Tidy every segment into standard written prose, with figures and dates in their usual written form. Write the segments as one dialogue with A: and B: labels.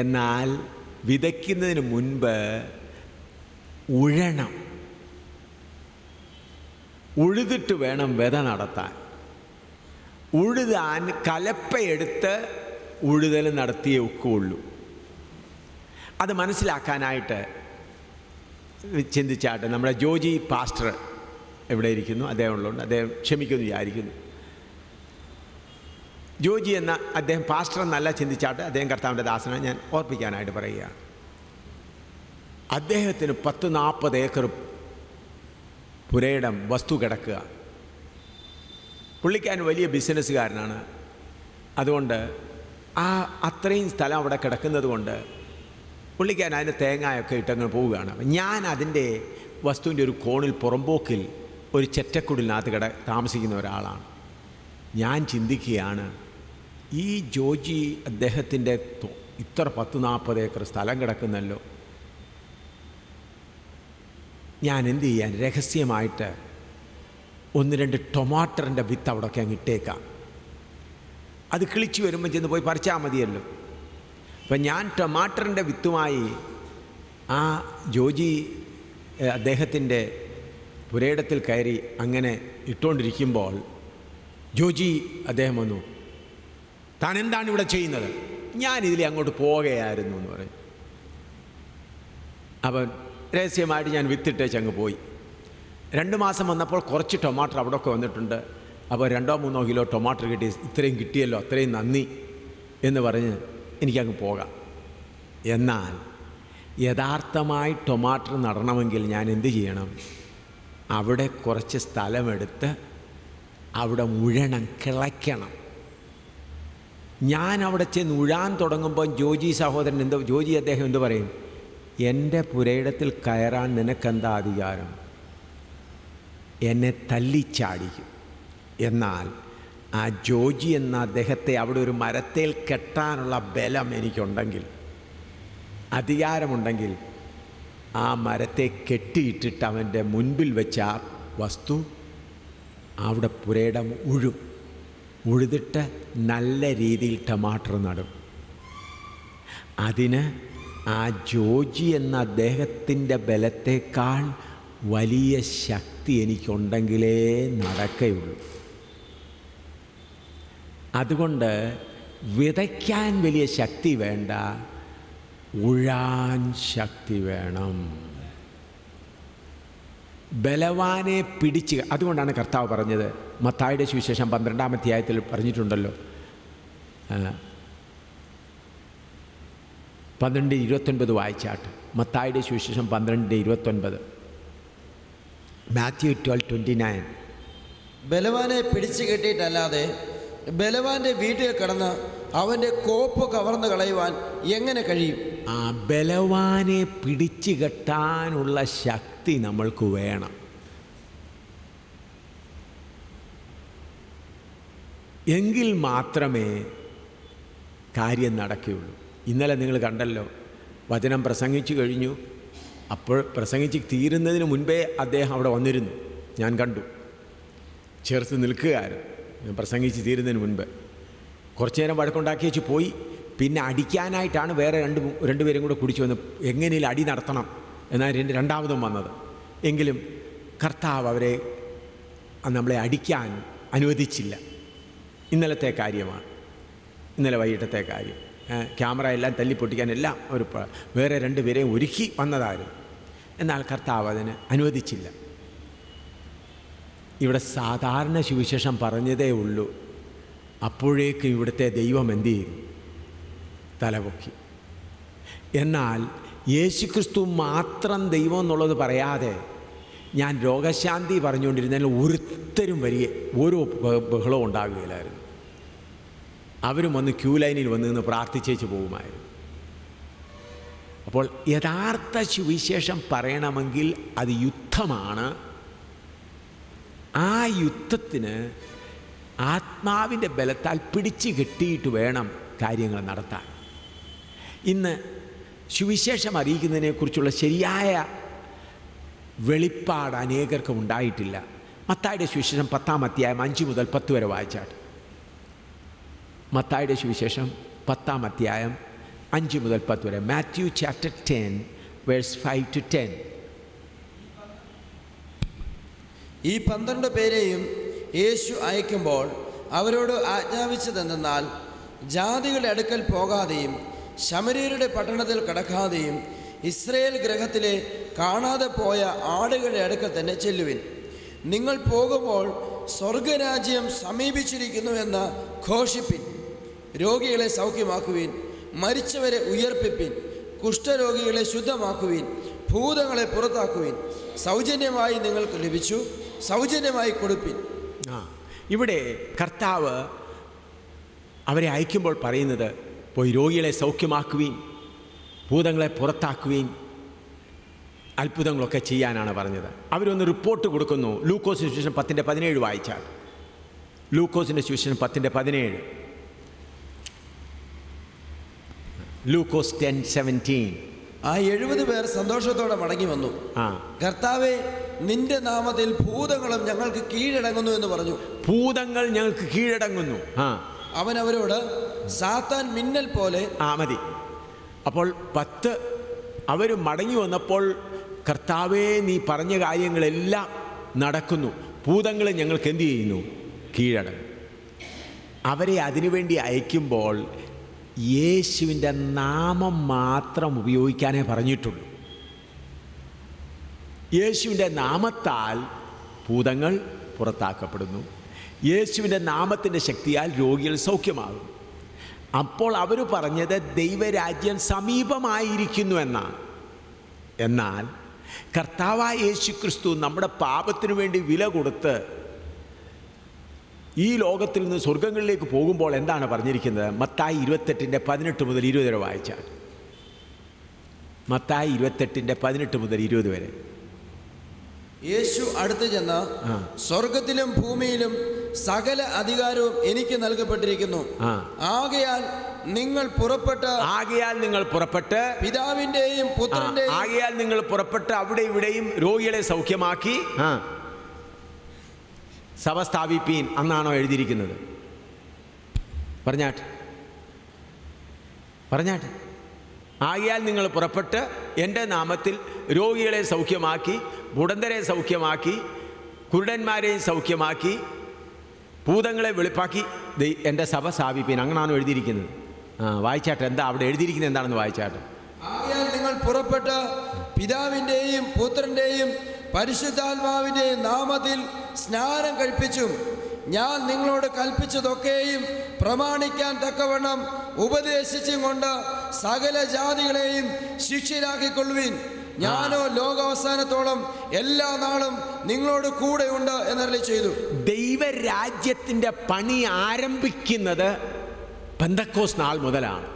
A: എന്നാൽ വിതയ്ക്കുന്നതിന് മുൻപ് ഉഴണം. ഉഴുതിട്ട് വേണം വിത നടത്താൻ. ഉഴുതാൻ കലപ്പയെടുത്ത് ഉഴുതൽ നടത്തിയേ ഒക്കുകയുള്ളൂ. അത് മനസ്സിലാക്കാനായിട്ട് ചിന്തിച്ചാട്ടെ. നമ്മുടെ ജോജി പാസ്റ്റർ എവിടെ ഇരിക്കുന്നു? അദ്ദേഹം ഉള്ളതുകൊണ്ട് അദ്ദേഹം ക്ഷമിക്കുമെന്ന് വിചാരിക്കുന്നു. ജോജി എന്ന അദ്ദേഹം പാസ്റ്റർ എന്നല്ല ചിന്തിച്ചാട്ട്, അദ്ദേഹം കർത്താവിൻ്റെ ദാസനെ ഞാൻ ഓർപ്പിക്കാനായിട്ട് പറയുകയാണ്. അദ്ദേഹത്തിന് 10-40 ഏക്കർ പുരയിടം വസ്തു കിടക്കുക. പുള്ളിക്കാരൻ വലിയ ബിസിനസ്സുകാരനാണ്. അതുകൊണ്ട് അത്രയും സ്ഥലം അവിടെ കിടക്കുന്നത് കൊണ്ട് പുള്ളിക്കാരൻ അതിന് തേങ്ങയൊക്കെ ഇട്ടങ്ങനെ പോവുകയാണ്. ഞാൻ അതിൻ്റെ വസ്തുവിൻ്റെ ഒരു കോണിൽ പുറമ്പോക്കിൽ ഒരു ചെറ്റക്കുടിലിനകത്ത് താമസിക്കുന്ന ഒരാളാണ്. ഞാൻ ചിന്തിക്കുകയാണ്, ഈ ജോജി അദ്ദേഹത്തിൻ്റെ ഇത്ര 10-40 ഏക്കർ സ്ഥലം കിടക്കുന്നല്ലോ, ഞാൻ എന്ത് ചെയ്യാൻ? രഹസ്യമായിട്ട് 1-2 ടൊമാറ്ററിൻ്റെ വിത്ത് അവിടെയൊക്കെ അങ്ങ് ഇട്ടേക്കാം. അത് കിളിച്ച് വരുമ്പോൾ ചെന്ന് പോയി പറിച്ചാൽ മതിയല്ലോ. അപ്പം ഞാൻ ടൊമാറ്ററിൻ്റെ വിത്തുമായി ആ ജോജി അദ്ദേഹത്തിൻ്റെ പുരയിടത്തിൽ കയറി അങ്ങനെ ഇട്ടുകൊണ്ടിരിക്കുമ്പോൾ ജോജി അദ്ദേഹം വന്നു. താൻ എന്താണ് ഇവിടെ ചെയ്യുന്നത്? ഞാനിതിലെ അങ്ങോട്ട് പോവുകയായിരുന്നു എന്ന് പറയും. അപ്പം രഹസ്യമായിട്ട് ഞാൻ വിത്തിട്ടേച്ച് അങ്ങ് പോയി. 2 മാസം വന്നപ്പോൾ കുറച്ച് ടൊമാറ്റർ അവിടെയൊക്കെ വന്നിട്ടുണ്ട്. അപ്പോൾ 2-3 കിലോ ടൊമാറ്റർ കിട്ടി. ഇത്രയും കിട്ടിയല്ലോ, അത്രയും നന്ദി എന്ന് പറഞ്ഞ് എനിക്കങ്ങ് പോകാം. എന്നാൽ യഥാർത്ഥമായി ടൊമാറ്റർ നടണമെങ്കിൽ ഞാൻ എന്ത് ചെയ്യണം? അവിടെ കുറച്ച് സ്ഥലമെടുത്ത് അവിടെ ഉഴണം, കിളയ്ക്കണം. ഞാൻ അവിടെ ചെന്ന് ഉഴാൻ തുടങ്ങുമ്പോൾ ജോജി അദ്ദേഹം എന്ത് പറയും? എൻ്റെ പുരയിടത്തിൽ കയറാൻ നിനക്കെന്താ അധികാരം? എന്നെ തല്ലിച്ചാടിക്കും. എന്നാൽ ആ ജോജി എന്ന അദ്ദേഹത്തെ അവിടെ ഒരു മരത്തേൽ കെട്ടാനുള്ള ബലം എനിക്കുണ്ടെങ്കിൽ, അധികാരമുണ്ടെങ്കിൽ, ആ മരത്തെ കെട്ടിയിട്ടിട്ട് അവൻ്റെ മുൻപിൽ വെച്ച ആ വസ്തു അവിടെ പുരയിടം ഉഴുതിട്ട് നല്ല രീതിയിൽ ടമാറ്റർ നടും. അതിന് ആ ജോജി എന്ന അദ്ദേഹത്തിൻ്റെ ബലത്തേക്കാൾ വലിയ ശക്തി എനിക്കുണ്ടെങ്കിലേ നടക്കുകയുള്ളൂ. അതുകൊണ്ട് വിതയ്ക്കാൻ വലിയ ശക്തി വേണ്ട, ഉഴാൻ ശക്തി വേണം. ബലവാനെ പിടിച്ച്, അതുകൊണ്ടാണ് കർത്താവ് പറഞ്ഞത്, മത്തായിയുടെ സുവിശേഷം 12-ാം അധ്യായത്തിൽ പറഞ്ഞിട്ടുണ്ടല്ലോ, 12:29 വായിച്ചാട്ട്. മത്തായിയുടെ സുവിശേഷം 12:29. മാത്യു 12:29.
B: ബലവാനെ പിടിച്ചു കെട്ടിയിട്ടല്ലാതെ ബലവാന്റെ വീട്ടിൽ കിടന്ന് അവൻ്റെ കോപ്പ് കവർന്നു കളയുവാൻ എങ്ങനെ കഴിയും?
A: ആ ബലവാനെ പിടിച്ചു കെട്ടാനുള്ള ശക്തി നമ്മൾക്ക് വേണം. എങ്കിൽ മാത്രമേ കാര്യം നടക്കുകയുള്ളൂ. ഇന്നലെ നിങ്ങൾ കണ്ടല്ലോ, വചനം പ്രസംഗിച്ചു കഴിഞ്ഞു. അപ്പോൾ പ്രസംഗിച്ച് തീരുന്നതിന് മുൻപേ അദ്ദേഹം അവിടെ വന്നിരുന്നു. ഞാൻ കണ്ടു, ചേർത്ത് നിൽക്കുകയായിരുന്നു. ഞാൻ പ്രസംഗിച്ച് തീരുന്നതിന് മുൻപ് കുറച്ചു നേരം വഴക്കുണ്ടാക്കി വെച്ച് പോയി. പിന്നെ അടിക്കാനായിട്ടാണ് വേറെ രണ്ടുപേരും കൂടെ കുടിച്ചു വന്ന് എങ്ങനെയും അടി നടത്തണം എന്നാണ് രണ്ടാമതും വന്നത്. എങ്കിലും കർത്താവ് അവരെ നമ്മളെ അടിക്കാൻ അനുവദിച്ചില്ല. ഇന്നലത്തെ കാര്യമാണ്, ഇന്നലെ വൈകിട്ടത്തെ കാര്യം. ക്യാമറ എല്ലാം തല്ലിപ്പൊട്ടിക്കാൻ എല്ലാം ഒരു വേറെ രണ്ടുപേരെയും ഒരുക്കി വന്നതായിരുന്നു. എന്നാൽ കർത്താവ് അതിന് അനുവദിച്ചില്ല. ഇവിടെ സാധാരണ സുവിശേഷം പറഞ്ഞതേ ഉള്ളൂ. അപ്പോഴേക്കും ഇവിടുത്തെ ദൈവം എന്ത് ചെയ്തു? തലപൊക്കി. എന്നാൽ യേശുക്രിസ്തു മാത്രം ദൈവം എന്നുള്ളത് പറയാതെ ഞാൻ രോഗശാന്തി പറഞ്ഞുകൊണ്ടിരുന്നതിൽ ഒരുത്തരും ഓരോ ബഹളവും ഉണ്ടാകുകയില്ലായിരുന്നു. അവരും വന്ന് ക്യൂ ലൈനിൽ വന്ന് നിന്ന് പ്രാർത്ഥിച്ചേച്ച് പോകുമായിരുന്നു. അപ്പോൾ യഥാർത്ഥ സുവിശേഷം പറയണമെങ്കിൽ അത് യുദ്ധമാണ്. ആ യുദ്ധത്തിന് ആത്മാവിൻ്റെ ബലത്താൽ പിടിച്ചു കെട്ടിയിട്ട് വേണം കാര്യങ്ങൾ നടത്താൻ. ഇന്ന് സുവിശേഷം അറിയിക്കുന്നതിനെക്കുറിച്ചുള്ള ശരിയായ വെളിപ്പാട് അനേകർക്കും ഉണ്ടായിട്ടില്ല. മത്തായിയുടെ സുവിശേഷം 10-ാം അധ്യായം 5 മുതൽ 10 വരെ വായിച്ചാട്ട്. മത്തായിയുടെ സുവിശേഷം 10-ാം അധ്യായം 5 മുതൽ 10 വരെ. Matthew chapter 10 verse 5 to 10.
B: ഈ 12 പേരെയും യേശു അയക്കുമ്പോൾ അവരോട് ആജ്ഞാപിച്ചതെന്നാൽ ജാതികളുടെ അടുക്കൽ പോകാതെയും ശമര്യരുടെ പട്ടണത്തിൽ കടക്കാതെയും ഇസ്രയേൽ ഗൃഹത്തിലെ കാണാതെ പോയ ആടുകളുടെ അടുക്കൽ തന്നെ ചെല്ലുവിൻ. നിങ്ങൾ പോകുമ്പോൾ സ്വർഗരാജ്യം സമീപിച്ചിരിക്കുന്നു എന്ന് ഘോഷിപ്പിൻ. രോഗികളെ സൗഖ്യമാക്കുവിൻ, മരിച്ചവരെ ഉയർപ്പിപ്പിൻ, കുഷ്ഠരോഗികളെ ശുദ്ധമാക്കുവിൻ, ഭൂതങ്ങളെ പുറത്താക്കുവിൻ. സൗജന്യമായി നിങ്ങൾക്ക് ലഭിച്ചു, സൗജന്യമായി കൊടുപ്പിൻ.
A: ഇവിടെ കർത്താവ് അവരെ അയക്കുമ്പോൾ പറയുന്നത്, പോയി രോഗികളെ സൗഖ്യമാക്കുവീൻ, ഭൂതങ്ങളെ പുറത്താക്കുവീൻ, അത്ഭുതങ്ങളൊക്കെ ചെയ്യാനാണ് പറഞ്ഞത്. അവരൊന്ന് റിപ്പോർട്ട് കൊടുക്കുന്നു. ലൂക്കോസിൻ്റെ സുവിശേഷം 10:17 വായിച്ചാൽ, ലൂക്കോസിൻ്റെ സുവിശേഷം 10:17, ലൂക്കോസ് 10:17.
B: ആ 70 പേർ സന്തോഷത്തോടെ മടങ്ങി വന്നു. കർത്താവേ, നിന്റെ നാമത്തിൽ ഭൂതങ്ങളും ഞങ്ങൾക്ക് കീഴടങ്ങുന്നു എന്ന് പറഞ്ഞു.
A: ഭൂതങ്ങൾ ഞങ്ങൾക്ക് കീഴടങ്ങുന്നു.
B: അവൻ അവരോട്, സാത്താൻ മിന്നൽ പോലെ.
A: മതി. അപ്പോൾ 10 അവർ മടങ്ങി വന്നപ്പോൾ, കർത്താവേ, നീ പറഞ്ഞ കാര്യങ്ങളെല്ലാം നടക്കുന്നു, ഭൂതങ്ങൾ ഞങ്ങൾക്ക് എന്ത് ചെയ്യുന്നു? കീഴടങ്ങും. അവരെ അതിനുവേണ്ടി അയക്കുമ്പോൾ യേശുവിൻ്റെ നാമം മാത്രം ഉപയോഗിക്കാനേ പറഞ്ഞിട്ടുള്ളൂ. യേശുവിൻ്റെ നാമത്താൽ ഭൂതങ്ങൾ പുറത്താക്കപ്പെടുന്നു. യേശുവിൻ്റെ നാമത്തിൻ്റെ ശക്തിയാൽ രോഗികൾ സൗഖ്യമാകും. അപ്പോൾ അവർ പറഞ്ഞത് ദൈവരാജ്യം സമീപമായിരിക്കുന്നു എന്നാണ്. എന്നാൽ കർത്താവായ യേശു ക്രിസ്തു നമ്മുടെ പാപത്തിനു വേണ്ടി വില കൊടുത്ത് ഈ ലോകത്തിൽ നിന്ന് സ്വർഗങ്ങളിലേക്ക് പോകുമ്പോൾ എന്താണ് പറഞ്ഞിരിക്കുന്നത്? മത്തായി 28:18 മുതൽ 20 വരെ വായിച്ചാൽ, മത്തായി 28:18 മുതൽ 20 വരെ.
B: യേശു അടുത്ത് ചെന്ന്, സ്വർഗത്തിലും ഭൂമിയിലും സകല അധികാരവും എനിക്ക് നൽകപ്പെട്ടിരിക്കുന്നു. ആകയാൽ നിങ്ങൾ പുറപ്പെട്ട് പിതാവിന്റെയും പുത്രന്റെയും
A: ആകയാൽ നിങ്ങൾ പുറപ്പെട്ട് അവിടെ ഇവിടെയും രോഗികളെ സൗഖ്യമാക്കി സഭ സ്ഥാപിപ്പീൻ എന്നാണോ എഴുതിയിരിക്കുന്നത്? പറഞ്ഞാട്ടെ. ആകയാൽ നിങ്ങൾ പുറപ്പെട്ട് എൻ്റെ നാമത്തിൽ രോഗികളെ സൗഖ്യമാക്കി, മുടന്തരെ സൗഖ്യമാക്കി, കുരുടന്മാരെയും സൗഖ്യമാക്കി, ഭൂതങ്ങളെ വെളിപ്പാക്കി എൻ്റെ സഭ സ്ഥാപിപ്പീൻ. അങ്ങനെയാണോ എഴുതിയിരിക്കുന്നത്? വായിച്ചാട്ടെ, എന്താ അവിടെ എഴുതിയിരിക്കുന്നത് എന്താണെന്ന് വായിച്ചാട്ടെ.
B: ആകയാൽ നിങ്ങൾ പുറപ്പെട്ട് പിതാവിൻ്റെയും പുത്രൻ്റെയും പരിശുദ്ധാത്മാവിൻ്റെയും നാമത്തിൽ സ്നാനം കഴിപ്പിച്ചും ഞാൻ നിങ്ങളോട് കൽപ്പിച്ചതൊക്കെയും പ്രമാണിക്കാൻ തക്കവണ്ണം ഉപദേശിച്ചും കൊണ്ട് സകല ജാതികളെയും ശിഷ്യരാക്കിക്കൊള്ളുവിൻ. ഞാനോ ലോകാവസാനത്തോളം എല്ലാ നാളും നിങ്ങളോട് കൂടെ ഉണ്ട് എന്നരുളി ചെയ്തു.
A: ദൈവരാജ്യത്തിൻ്റെ പണി ആരംഭിക്കുന്നത് പെന്തക്കോസ്ത് നാൾ മുതലാണ്.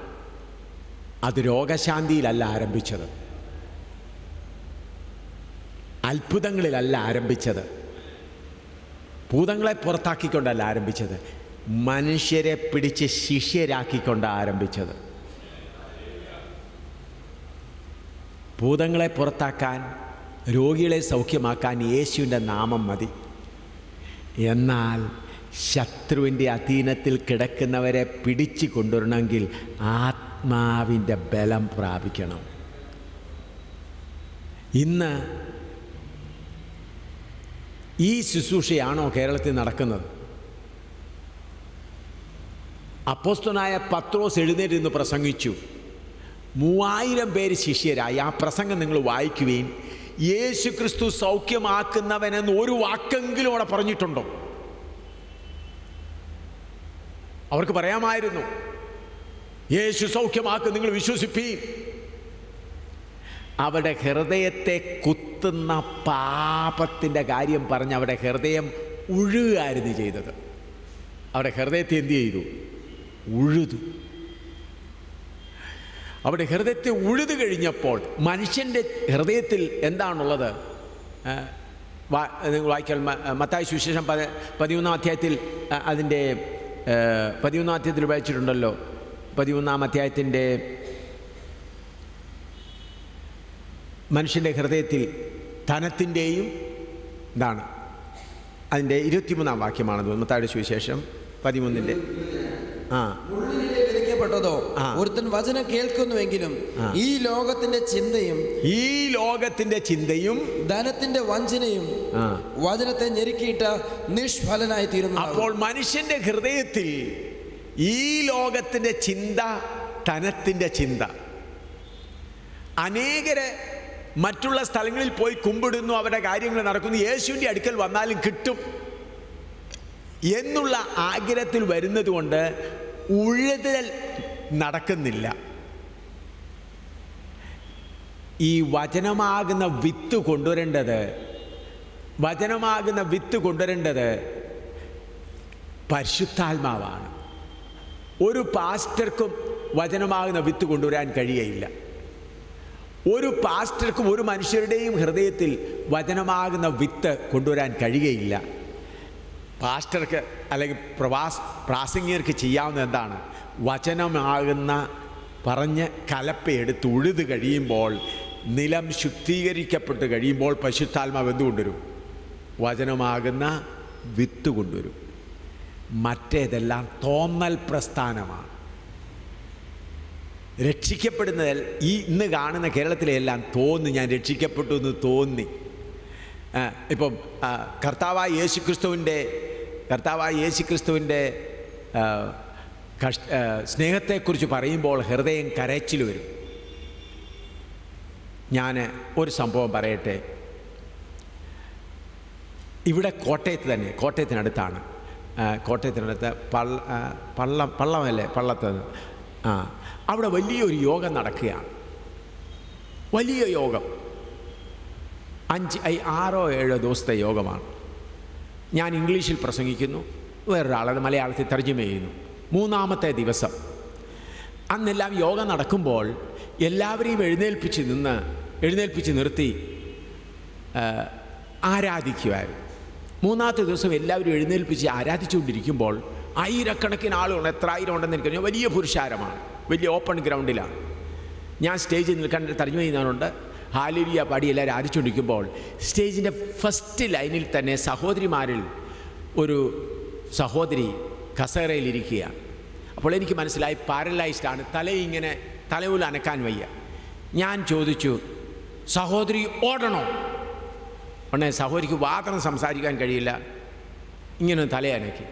A: അത് രോഗശാന്തിയിലല്ല ആരംഭിച്ചത്, അത്ഭുതങ്ങളിലല്ല ആരംഭിച്ചത്, ഭൂതങ്ങളെ പുറത്താക്കിക്കൊണ്ടല്ല ആരംഭിച്ചത്, മനുഷ്യരെ പിടിച്ച് ശിഷ്യരാക്കിക്കൊണ്ടാണ് ആരംഭിച്ചത്. ഭൂതങ്ങളെ പുറത്താക്കാൻ, രോഗികളെ സൗഖ്യമാക്കാൻ യേശുവിൻ്റെ നാമം മതി. എന്നാൽ ശത്രുവിൻ്റെ അധീനത്തിൽ കിടക്കുന്നവരെ പിടിച്ചു കൊണ്ടുവരണമെങ്കിൽ ആത്മാവിൻ്റെ ബലം പ്രാപിക്കണം. ഇന്ന് ഈ ശുശ്രൂഷയാണോ കേരളത്തിൽ നടക്കുന്നത്? അപ്പോസ്തലനായ പത്രോസ് എഴുന്നേറ്റ് പ്രസംഗിച്ചു, 3000 പേര് ശിഷ്യരായി. ആ പ്രസംഗം നിങ്ങൾ വായിക്കുകയും, യേശു ക്രിസ്തു സൗഖ്യമാക്കുന്നവനെന്ന് ഒരു വാക്കെങ്കിലും അവിടെ പറഞ്ഞിട്ടുണ്ടോ? അവർക്ക് പറയാമായിരുന്നു, യേശു സൗഖ്യമാക്കും, നിങ്ങൾ വിശ്വസിപ്പീൻ. അവരുടെ ഹൃദയത്തെ കുത്തുന്ന പാപത്തിൻ്റെ കാര്യം പറഞ്ഞ് അവരുടെ ഹൃദയം ഉഴുകയായിരുന്നു ചെയ്തത്. അവരുടെ ഹൃദയത്തെ എന്ത് ചെയ്തു? ഉഴുതു. അവിടെ ഹൃദയത്തെ ഉഴുതു കഴിഞ്ഞപ്പോൾ മനുഷ്യൻ്റെ ഹൃദയത്തിൽ എന്താണുള്ളത്? നിങ്ങൾ വായിക്കാൻ മത്തായി സുവിശേഷം 11-ാം അധ്യായത്തിൽ അതിൻ്റെ 11-ാം അധ്യായത്തിൽ വായിച്ചിട്ടുണ്ടല്ലോ. 11-ാം അധ്യായത്തിൻ്റെ മനുഷ്യൻ്റെ ഹൃദയത്തിൽ ധനത്തിൻ്റെയും എന്താണ് അതിൻ്റെ 23-ാം വാക്യമാണത്. മത്തായിയുടെ സുവിശേഷം 13-ന്റെ
B: ചെയ്യപ്പെട്ടതോ. ഒരുത്തൻ വചനം കേൾക്കുന്നുവെങ്കിലും ഈ ലോകത്തിന്റെ ചിന്തയും ധനത്തിന്റെ വഞ്ചനയും വചനത്തെ ഞെരുക്കിയിട്ട് നിഷ്ഫലനായി തീരുന്നു.
A: അപ്പോൾ മനുഷ്യന്റെ ഹൃദയത്തിൽ ഈ ലോകത്തിന്റെ ചിന്ത, ധനത്തിന്റെ ചിന്ത, അനേകരെ മറ്റുള്ള സ്ഥലങ്ങളിൽ പോയി കുമ്പിടുന്നു, അവരുടെ കാര്യങ്ങൾ നടക്കുന്നു, യേശുവിൻ്റെ അടുക്കൽ വന്നാലും കിട്ടും എന്നുള്ള ആഗ്രഹത്തിൽ വരുന്നത് കൊണ്ട് ഉഴുതൽ നടക്കുന്നില്ല. ഈ വചനമാകുന്ന വിത്ത് കൊണ്ടുവരേണ്ടത് പരിശുദ്ധാത്മാവാണ്. ഒരു പാസ്റ്റർക്കും വചനമാകുന്ന വിത്ത് കൊണ്ടുവരാൻ കഴിയയില്ല. ഒരു പാസ്റ്റർക്കും ഒരു മനുഷ്യരുടെയും ഹൃദയത്തിൽ വചനമാകുന്ന വിത്ത് കൊണ്ടുവരാൻ കഴിയുകയില്ല. പാസ്റ്റർക്ക് അല്ലെങ്കിൽ പ്രാസംഗികർക്ക് ചെയ്യാവുന്ന എന്താണ്? വചനമാകുന്ന പറഞ്ഞ് കലപ്പയെടുത്ത് ഉഴുത് കഴിയുമ്പോൾ, നിലം ശുദ്ധീകരിക്കപ്പെട്ട് കഴിയുമ്പോൾ പരിശുദ്ധാത്മാവ് എന്തുകൊണ്ടുവരും? വചനമാകുന്ന വിത്ത് കൊണ്ടുവരും. മറ്റേതെല്ലാം തോന്നൽ പ്രസ്ഥാനമാണ്. രക്ഷിക്കപ്പെടുന്നതിൽ ഇന്ന് കാണുന്ന കേരളത്തിലെ എല്ലാം ഞാൻ രക്ഷിക്കപ്പെട്ടു എന്ന് തോന്നി. ഇപ്പം കർത്താവായ യേശുക്രിസ്തുവിൻ്റെ സ്നേഹത്തെക്കുറിച്ച് പറയുമ്പോൾ ഹൃദയം കരച്ചിൽ വരും. ഞാൻ ഒരു സംഭവം പറയട്ടെ. ഇവിടെ കോട്ടയത്തിനടുത്താണ്, കോട്ടയത്തിനടുത്ത് പള്ളത്ത് അവിടെ വലിയൊരു യോഗം നടക്കുകയാണ്. വലിയ യോഗം, 6-7 ദിവസത്തെ യോഗമാണ്. ഞാൻ ഇംഗ്ലീഷിൽ പ്രസംഗിക്കുന്നു, വേറൊരാളത് മലയാളത്തിൽ തർജ്ജമ ചെയ്യുന്നു. 3-ാമത്തെ ദിവസം അന്നെല്ലാം യോഗം നടക്കുമ്പോൾ എല്ലാവരെയും എഴുന്നേൽപ്പിച്ച് നിർത്തി ആരാധിക്കുമായിരുന്നു. 3-ാമത്തെ ദിവസം എല്ലാവരും എഴുന്നേൽപ്പിച്ച് ആരാധിച്ചുകൊണ്ടിരിക്കുമ്പോൾ ആയിരക്കണക്കിന് ആളുകൾ, എത്ര ആയിരം ഉണ്ടെന്ന് എനിക്ക് പറഞ്ഞാൽ, വലിയ പുരുഷാരമാണ്, വലിയ ഓപ്പൺ ഗ്രൗണ്ടിലാണ്. ഞാൻ സ്റ്റേജിൽ നിൽക്കാൻ തർജ്ജമ ചെയ്യുന്നവരുണ്ട്. ഹാലേലൂയ പാടി എല്ലാവരും ആരാധിച്ചുകൊണ്ടിരിക്കുമ്പോൾ സ്റ്റേജിൻ്റെ ഫസ്റ്റ് ലൈനിൽ തന്നെ സഹോദരിമാരിൽ ഒരു സഹോദരി കസേരയിലിരിക്കുകയാണ്. അപ്പോൾ എനിക്ക് മനസ്സിലായി പാരലൈസ്ഡാണ്, തലയിൽ അനക്കാൻ വയ്യ. ഞാൻ ചോദിച്ചു, സഹോദരി ഓടണോ? ഉടനെ സഹോദരിക്ക് വാതനം സംസാരിക്കാൻ കഴിയില്ല, ഇങ്ങനെ തലയനക്കി.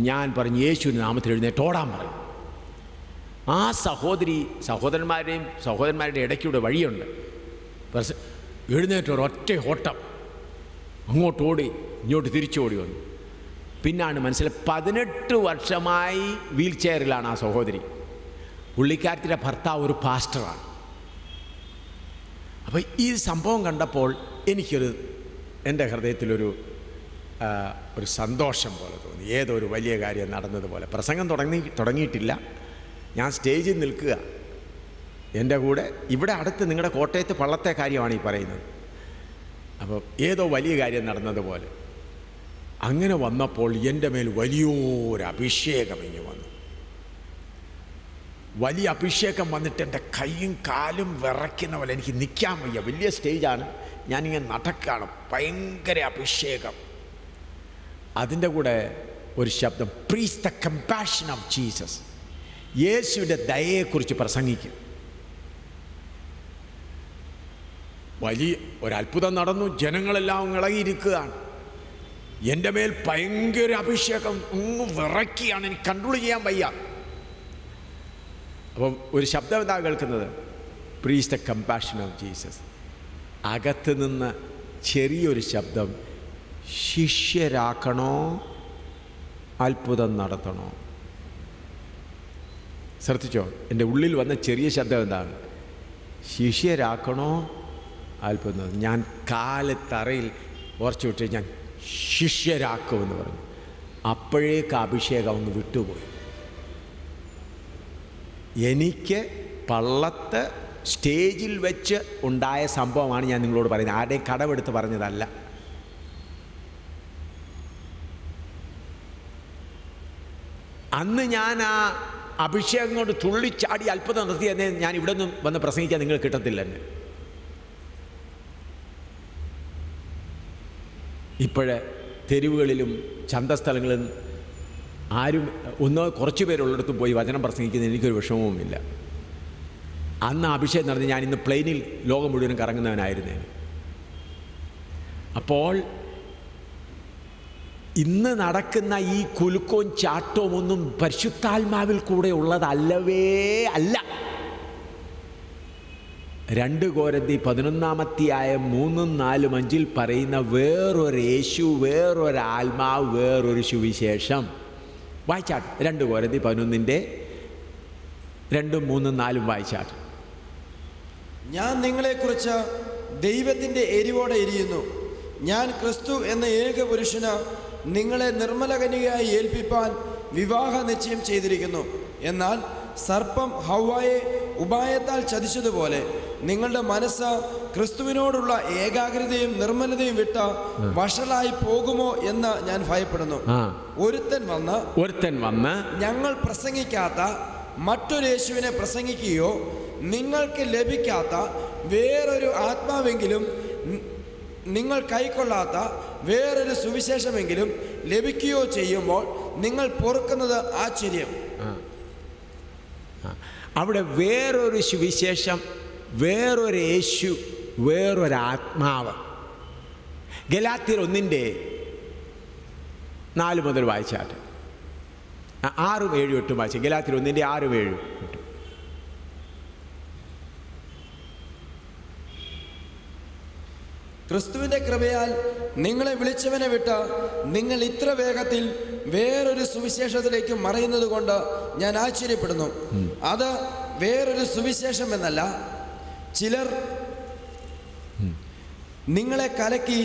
A: ഞാൻ പറഞ്ഞു, യേശുവിൻ്റെ നാമത്തിൽ എഴുന്നേറ്റ് ഓടാൻ പറഞ്ഞു. ആ സഹോദരന്മാരുടെ ഇടയ്ക്കൂടെ വഴിയുണ്ട്. എഴുന്നേറ്റ് ഒരൊറ്റ ഓട്ടം, അങ്ങോട്ടോടി ഇങ്ങോട്ട് തിരിച്ചോടി വന്നു. പിന്നാണ് മനസ്സിലായി, 18 വർഷമായി വീൽ ചെയറിലാണ് ആ സഹോദരി. പുള്ളിക്കാരത്തിൻ്റെ ഭർത്താവ് ഒരു പാസ്റ്ററാണ്. അപ്പോൾ ഈ സംഭവം കണ്ടപ്പോൾ എൻ്റെ ഹൃദയത്തിലൊരു സന്തോഷം പോലെ തോന്നി. ഏതോ ഒരു വലിയ കാര്യം നടന്നതുപോലെ. പ്രസംഗം തുടങ്ങിയിട്ടില്ല, ഞാൻ സ്റ്റേജിൽ നിൽക്കുക. എൻ്റെ കൂടെ ഇവിടെ അടുത്ത് നിങ്ങളുടെ കോട്ടയത്ത് പള്ളത്തെ കാര്യമാണ് ഈ പറയുന്നത്. അപ്പോൾ ഏതോ വലിയ കാര്യം നടന്നതുപോലെ അങ്ങനെ വന്നപ്പോൾ എൻ്റെ മേൽ വലിയൊരു അഭിഷേകം ഇങ്ങ് വന്നു. വലിയ അഭിഷേകം വന്നിട്ട് എൻ്റെ കൈയും കാലും വിറയ്ക്കുന്ന പോലെ, എനിക്ക് നിൽക്കാൻ വയ്യ. വലിയ സ്റ്റേജാണ്, ഞാനിങ്ങനെ നടക്കുകയാണ്, ഭയങ്കര അഭിഷേകം. അതിൻ്റെ കൂടെ ഒരു ശബ്ദം, preach the compassion of Jesus, യേശുവിൻ്റെ ദയയെക്കുറിച്ച് പ്രസംഗിക്കും. വലിയ ഒരത്ഭുതം നടന്നു. ജനങ്ങളെല്ലാം ഇളകിയിരിക്കുകയാണ്. എൻ്റെ മേൽ ഭയങ്കര അഭിഷേകം, വിറയ്ക്കുകയാണ്, എനിക്ക് കൺട്രോൾ ചെയ്യാൻ വയ്യ. അപ്പം ഒരു ശബ്ദം എന്താ കേൾക്കുന്നത്? Preach the compassion of Jesus. അകത്ത് നിന്ന് ചെറിയൊരു ശബ്ദം, ശിഷ്യരാക്കണോ അത്ഭുതം നടത്തണോ? ശ്രദ്ധിച്ചോ, എൻ്റെ ഉള്ളിൽ വന്ന ചെറിയ ശബ്ദം എന്താണ്? ശിഷ്യരാക്കണോ അത്ഭുതം. ഞാൻ കാല് തറയിൽ ഉറച്ചു വിട്ട് ഞാൻ ശിഷ്യരാക്കുമെന്ന് പറഞ്ഞു. അപ്പോഴേക്ക് അഭിഷേകം ഒന്ന് വിട്ടുപോയി. എനിക്ക് പള്ളത്ത് സ്റ്റേജിൽ വെച്ച് ഉണ്ടായ സംഭവമാണ് ഞാൻ നിങ്ങളോട് പറയുന്നത്. ആരുടെയും കടമെടുത്ത് പറഞ്ഞതല്ല. അന്ന് ഞാൻ ആ അഭിഷേകം കൊണ്ട് തുള്ളിച്ചാടി അത്ഭുതം നടത്തിയെന്നേ ഞാൻ ഇവിടെ നിന്നും വന്ന് പ്രസംഗിക്കാൻ നിങ്ങൾ കിട്ടത്തില്ല എന്നെ. ഇപ്പോഴ് തെരുവുകളിലും ചന്തസ്ഥലങ്ങളിലും ആരും കുറച്ച് പേരുള്ളിടത്തും പോയി വചനം പ്രസംഗിക്കുന്നതിന് എനിക്കൊരു വിഷമവുമില്ല. അന്ന് അഭിഷേകം നടന്ന് ഞാൻ ഇന്ന് പ്ലെയിനിൽ ലോകം മുഴുവനും കറങ്ങുന്നവനായിരുന്നേ. അപ്പോൾ ഇന്ന് നടക്കുന്ന ഈ കുലുക്കവും ചാട്ടവും ഒന്നും പരിശുദ്ധാത്മാവിൽ കൂടെ ഉള്ളതല്ലവേ അല്ല. 2 കൊരിന്ത്യർ 11-3-4-5 പറയുന്ന വേറൊരു യേശു, വേറൊരു ആത്മാവ്, വേറൊരു സുവിശേഷം. വായിച്ചാട്ട് 2 കൊരിന്ത്യർ 11-2-3-4 വായിച്ചാട്ട്.
B: ഞാൻ നിങ്ങളെക്കുറിച്ച് ദൈവത്തിൻ്റെ എരിവോടെ എരിയുന്നു. ഞാൻ ക്രിസ്തു എന്ന ഏക പുരുഷന് നിങ്ങളെ നിർമ്മല കന്യകയായി ഏൽപ്പിപ്പാൻ വിവാഹ നിശ്ചയം ചെയ്തിരിക്കുന്നു. എന്നാൽ സർപ്പം ഹവ്വായെ ഉപായത്താൽ ചതിച്ചതുപോലെ നിങ്ങളുടെ മനസ്സ് ക്രിസ്തുവിനോടുള്ള ഏകാഗ്രതയും നിർമ്മലതയും വിട്ട വഷളായി പോകുമോ എന്ന് ഞാൻ ഭയപ്പെടുന്നു. ഒരുത്തൻ വന്ന് ഞങ്ങൾ പ്രസംഗിക്കാത്ത മറ്റൊരു യേശുവിനെ പ്രസംഗിക്കുകയോ നിങ്ങൾക്ക് ലഭിക്കാത്ത വേറൊരു ആത്മാവെങ്കിലും നിങ്ങൾ കൈക്കൊള്ളാത്ത വേറൊരു സുവിശേഷമെങ്കിലും ലഭിക്കുകയോ ചെയ്യുമ്പോൾ നിങ്ങൾ പൊറുക്കുന്നത് ആശ്ചര്യം.
A: അവിടെ വേറൊരു സുവിശേഷം, വേറൊരു യേശു, വേറൊരാത്മാവ്. ഗലാത്യർ 1-4 മുതൽ വായിച്ചാട്ടെ. 6-7-8 വായിച്ചു. ഗലാത്യർ 1-6-7-8.
B: ക്രിസ്തുവിൻ്റെ കൃപയാൽ നിങ്ങളെ വിളിച്ചവനെ വിട്ട് നിങ്ങൾ ഇത്ര വേഗത്തിൽ വേറൊരു സുവിശേഷത്തിലേക്ക് മറയുന്നത് കൊണ്ട് ഞാൻ ആശ്ചര്യപ്പെടുന്നു. അത് വേറൊരു സുവിശേഷം എന്നല്ല, ചിലർ നിങ്ങളെ കലക്കി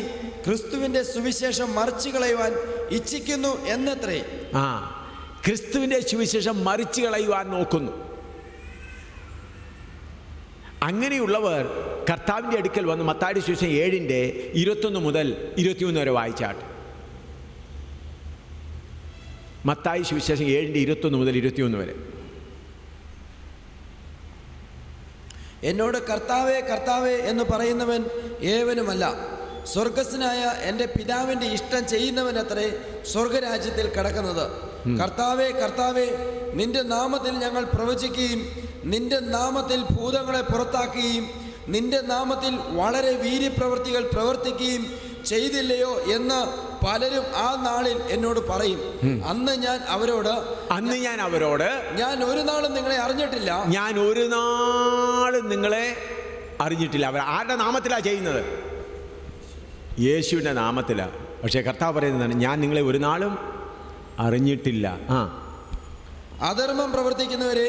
B: ക്രിസ്തുവിൻ്റെ സുവിശേഷം മറിച്ചു കളയുവാൻ ഇച്ഛിക്കുന്നു എന്നത്രേ.
A: ക്രിസ്തുവിൻ്റെ സുവിശേഷം മറിച്ചു കളയുവാൻ നോക്കുന്നു. അങ്ങനെയുള്ളവർ കർത്താവിൻ്റെ അടുക്കൽ വന്ന് മത്തായിയുടെ സുവിശേഷം 7-21 മുതൽ 23 വരെ വായിച്ചാട്ട്. മത്തായി സുവിശേഷം 7-21 മുതൽ 21 വരെ.
B: എന്നോട് കർത്താവേ കർത്താവേ എന്ന് പറയുന്നവൻ ഏവനുമല്ല, സ്വർഗസ്ഥനായ എൻ്റെ പിതാവിൻ്റെ ഇഷ്ടം ചെയ്യുന്നവനത്രേ സ്വർഗരാജ്യത്തിൽ കടക്കുന്നത്. കർത്താവേ കർത്താവേ, നിന്റെ നാമത്തിൽ ഞങ്ങൾ പ്രവചിക്കുകയും നിന്റെ നാമത്തിൽ ഭൂതങ്ങളെ പുറത്താക്കുകയും നിന്റെ നാമത്തിൽ വളരെ വീര്യപ്രവൃത്തികൾ പ്രവർത്തിക്കുകയും ചെയ്തില്ലയോ എന്ന് പലരും ആ നാളിൽ എന്നോട് പറയും. അന്ന് ഞാൻ അവരോട് ഞാൻ ഒരു നാളും നിങ്ങളെ അറിഞ്ഞിട്ടില്ല.
A: അവർ ആരുടെ നാമത്തിലാണ് ചെയ്യുന്നത്? യേശുവിൻ്റെ നാമത്തിലാണ്. പക്ഷേ കർത്താവ് പറയുന്നതാണ്, ഞാൻ നിങ്ങളെ ഒരു നാളും അറിഞ്ഞിട്ടില്ല.
B: അധർമ്മം പ്രവർത്തിക്കുന്നവരെ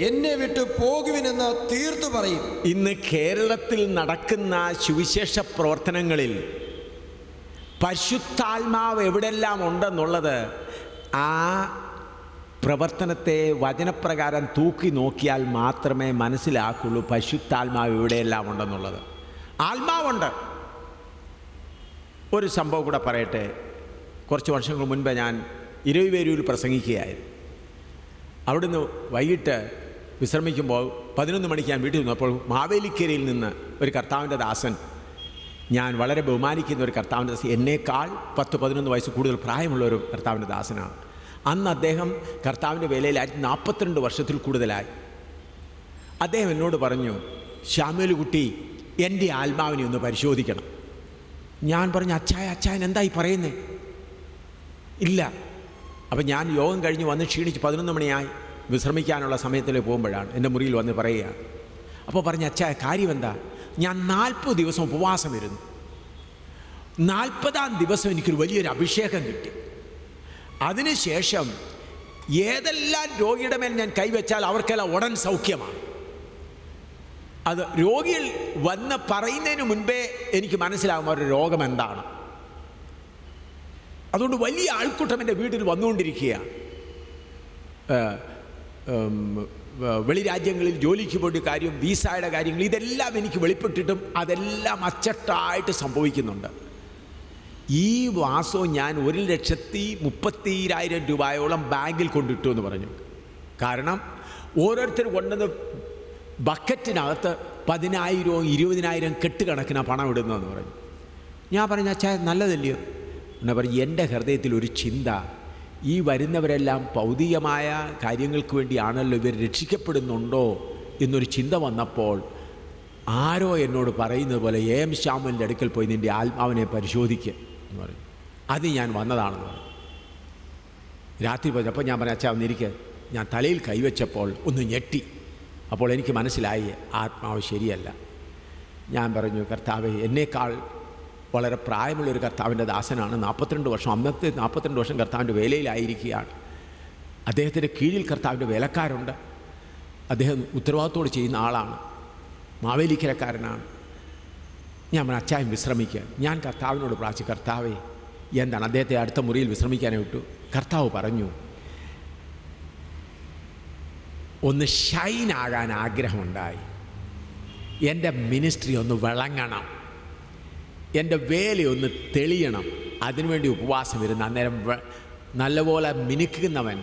B: എന്നെ വിട്ടു പോകുവിനെന്ന് തീർത്തു പറയും.
A: ഇന്ന് കേരളത്തിൽ നടക്കുന്ന സുവിശേഷ പ്രവർത്തനങ്ങളിൽ പരിശുദ്ധാത്മാവ് എവിടെല്ലാം ഉണ്ടെന്നുള്ളത് ആ പ്രവർത്തനത്തെ വചനപ്രകാരം തൂക്കി നോക്കിയാൽ മാത്രമേ മനസ്സിലാക്കുള്ളൂ. പരിശുദ്ധാത്മാവ് എവിടെയെല്ലാം ഉണ്ടെന്നുള്ളത്. ആത്മാവുണ്ട്. ഒരു സംഭവം കൂടെ പറയട്ടെ. കുറച്ച് വർഷങ്ങൾ മുൻപ് ഞാൻ ഇരവിപേരൂരിൽ പ്രസംഗിക്കുകയായിരുന്നു. അവിടുന്ന് വൈകിട്ട് വിശ്രമിക്കുമ്പോൾ 11 മണിക്ക് ഞാൻ വീട്ടിൽ നിന്നപ്പോൾ മാവേലിക്കരയിൽ നിന്ന് ഒരു കർത്താവിൻ്റെ ദാസൻ, ഞാൻ വളരെ ബഹുമാനിക്കുന്ന ഒരു കർത്താവിൻ്റെ ദാസൻ, എന്നേക്കാൾ 10-11 വയസ്സ് കൂടുതൽ പ്രായമുള്ള ഒരു കർത്താവിൻ്റെ ദാസനാണ്. അന്ന് അദ്ദേഹം കർത്താവിൻ്റെ വേലയിലായിട്ട് 42 വർഷത്തിൽ കൂടുതലായി. അദ്ദേഹം എന്നോട് പറഞ്ഞു, ശാമുവേൽ കുട്ടി, എൻ്റെ ആത്മാവിനെ ഒന്ന് പരിശോധിക്കണം. ഞാൻ പറഞ്ഞു, അച്ചായൻ എന്തായി പറയുന്നേ? ഇല്ല. അപ്പം ഞാൻ യോഗം കഴിഞ്ഞ് വന്ന് ക്ഷീണിച്ച് 11 മണിയായി വിശ്രമിക്കാനുള്ള സമയത്തിൽ പോകുമ്പോഴാണ് എൻ്റെ മുറിയിൽ വന്ന് പറയുകയാണ്. അപ്പോൾ പറഞ്ഞ, അച്ചായ കാര്യം എന്താ? ഞാൻ 40 ദിവസം ഉപവാസം ഇരുന്നു. 40-ാം ദിവസം എനിക്കൊരു വലിയൊരു അഭിഷേകം കിട്ടി. അതിനുശേഷം ഏതെല്ലാം രോഗിയുടെ മേൽ ഞാൻ കൈവച്ചാൽ അവർക്കെല്ലാം ഉടൻ സൗഖ്യമാണ്. അത് രോഗികൾ വന്ന് പറയുന്നതിന് മുൻപേ എനിക്ക് മനസ്സിലാകും അവരുടെ രോഗം എന്താണ്. അതുകൊണ്ട് വലിയ ആൾക്കൂട്ടം എൻ്റെ വീട്ടിൽ വന്നുകൊണ്ടിരിക്കുകയാണ്. വെളിരാജ്യങ്ങളിൽ ജോലിക്ക് പോയിട്ട് കാര്യം, വീസയുടെ കാര്യങ്ങൾ, ഇതെല്ലാം എനിക്ക് വെളിപ്പെട്ടിട്ടും അതെല്ലാം അച്ചട്ടായിട്ട് സംഭവിക്കുന്നുണ്ട്. ഈ മാസവും ഞാൻ 1,30,000 രൂപയോളം ബാങ്കിൽ കൊണ്ടിട്ടു എന്ന് പറഞ്ഞു. കാരണം ഓരോരുത്തർ കൊണ്ടുവന്ന് ബക്കറ്റിനകത്ത് 10,000 20,000 കെട്ടുകണക്കിന് പണം ഇടുന്നതെന്ന് പറഞ്ഞു. ഞാൻ പറഞ്ഞു, അച്ഛാ നല്ലതല്ലയോ? എന്നാ പറഞ്ഞു, എൻ്റെ ഹൃദയത്തിൽ ഒരു ചിന്ത, ഈ വരുന്നവരെല്ലാം ഭൗതികമായ കാര്യങ്ങൾക്ക് വേണ്ടിയാണല്ലോ ഇവർ രക്ഷിക്കപ്പെടുന്നുണ്ടോ എന്നൊരു ചിന്ത വന്നപ്പോൾ ആരോ എന്നോട് പറയുന്നത് പോലെ എം ശ്യാമലിൻ്റെ അടുക്കൽ പോയി നിൻ്റെ ആത്മാവിനെ പരിശോധിക്കുക എന്ന് പറഞ്ഞു. അത് ഞാൻ വന്നതാണെന്ന് പറഞ്ഞു. രാത്രി പോയി. അപ്പോൾ ഞാൻ പറഞ്ഞു, അച്ഛാ ഒന്നിരിക്കുക. ഞാൻ തലയിൽ കൈവച്ചപ്പോൾ ഒന്ന് ഞെട്ടി. അപ്പോൾ എനിക്ക് മനസ്സിലായി ആത്മാവ് ശരിയല്ല. ഞാൻ പറഞ്ഞു, കർത്താവേ, എന്നേക്കാൾ വളരെ പ്രായമുള്ളൊരു കർത്താവിൻ്റെ ദാസനാണ്. 42 വർഷം, അന്നത്തെ 42 വർഷം കർത്താവിൻ്റെ വേലയിലായിരിക്കുകയാണ്. അദ്ദേഹത്തിൻ്റെ കീഴിൽ കർത്താവിൻ്റെ വേലക്കാരുണ്ട്. അദ്ദേഹം ഉത്തരവാദിത്തോട് ചെയ്യുന്ന ആളാണ്, മാവേലിക്കരക്കാരനാണ്. ഞാൻ അച്ചായം വിശ്രമിക്കുക. ഞാൻ കർത്താവിനോട് പ്രാർത്ഥിച്ചു, കർത്താവേ എന്താണ്? അദ്ദേഹത്തെ അടുത്ത മുറിയിൽ വിശ്രമിക്കാനേ വിട്ടു. കർത്താവ് പറഞ്ഞു, ഒന്ന് ഷൈനാകാൻ ആഗ്രഹമുണ്ടായി. എൻ്റെ മിനിസ്ട്രി ഒന്ന് വിളങ്ങണം, എൻ്റെ വേലയൊന്ന് തെളിയണം. അതിനുവേണ്ടി ഉപവാസം വരുന്ന അന്നേരം നല്ലപോലെ മിനുക്കുന്നവൻ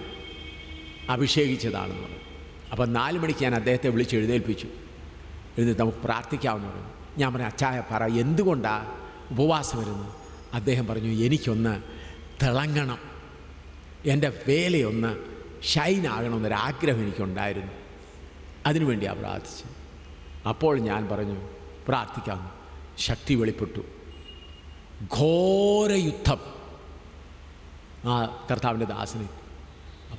A: അഭിഷേകിച്ചതാണെന്ന് പറഞ്ഞു. അപ്പം 4 മണിക്ക് ഞാൻ അദ്ദേഹത്തെ വിളിച്ച് എഴുന്നേൽപ്പിച്ചു. എഴുന്നേറ്റ് നമുക്ക് പ്രാർത്ഥിക്കാമെന്ന് പറഞ്ഞു. ഞാൻ പറഞ്ഞു, അച്ചായ പറ, എന്തുകൊണ്ടാണ് ഉപവാസം വരുന്നത്? അദ്ദേഹം പറഞ്ഞു, എനിക്കൊന്ന് തിളങ്ങണം, എൻ്റെ വേലയൊന്ന് ഷൈനാകണമെന്നൊരാഗ്രഹം എനിക്കുണ്ടായിരുന്നു. അതിനുവേണ്ടിയാണ് പ്രാർത്ഥിച്ചത്. അപ്പോൾ ഞാൻ പറഞ്ഞു, പ്രാർത്ഥിക്കാം. ശക്തി വെളിപ്പെട്ടു. ഘോര യുദ്ധം ആ കർത്താവിൻ്റെ ദാസന്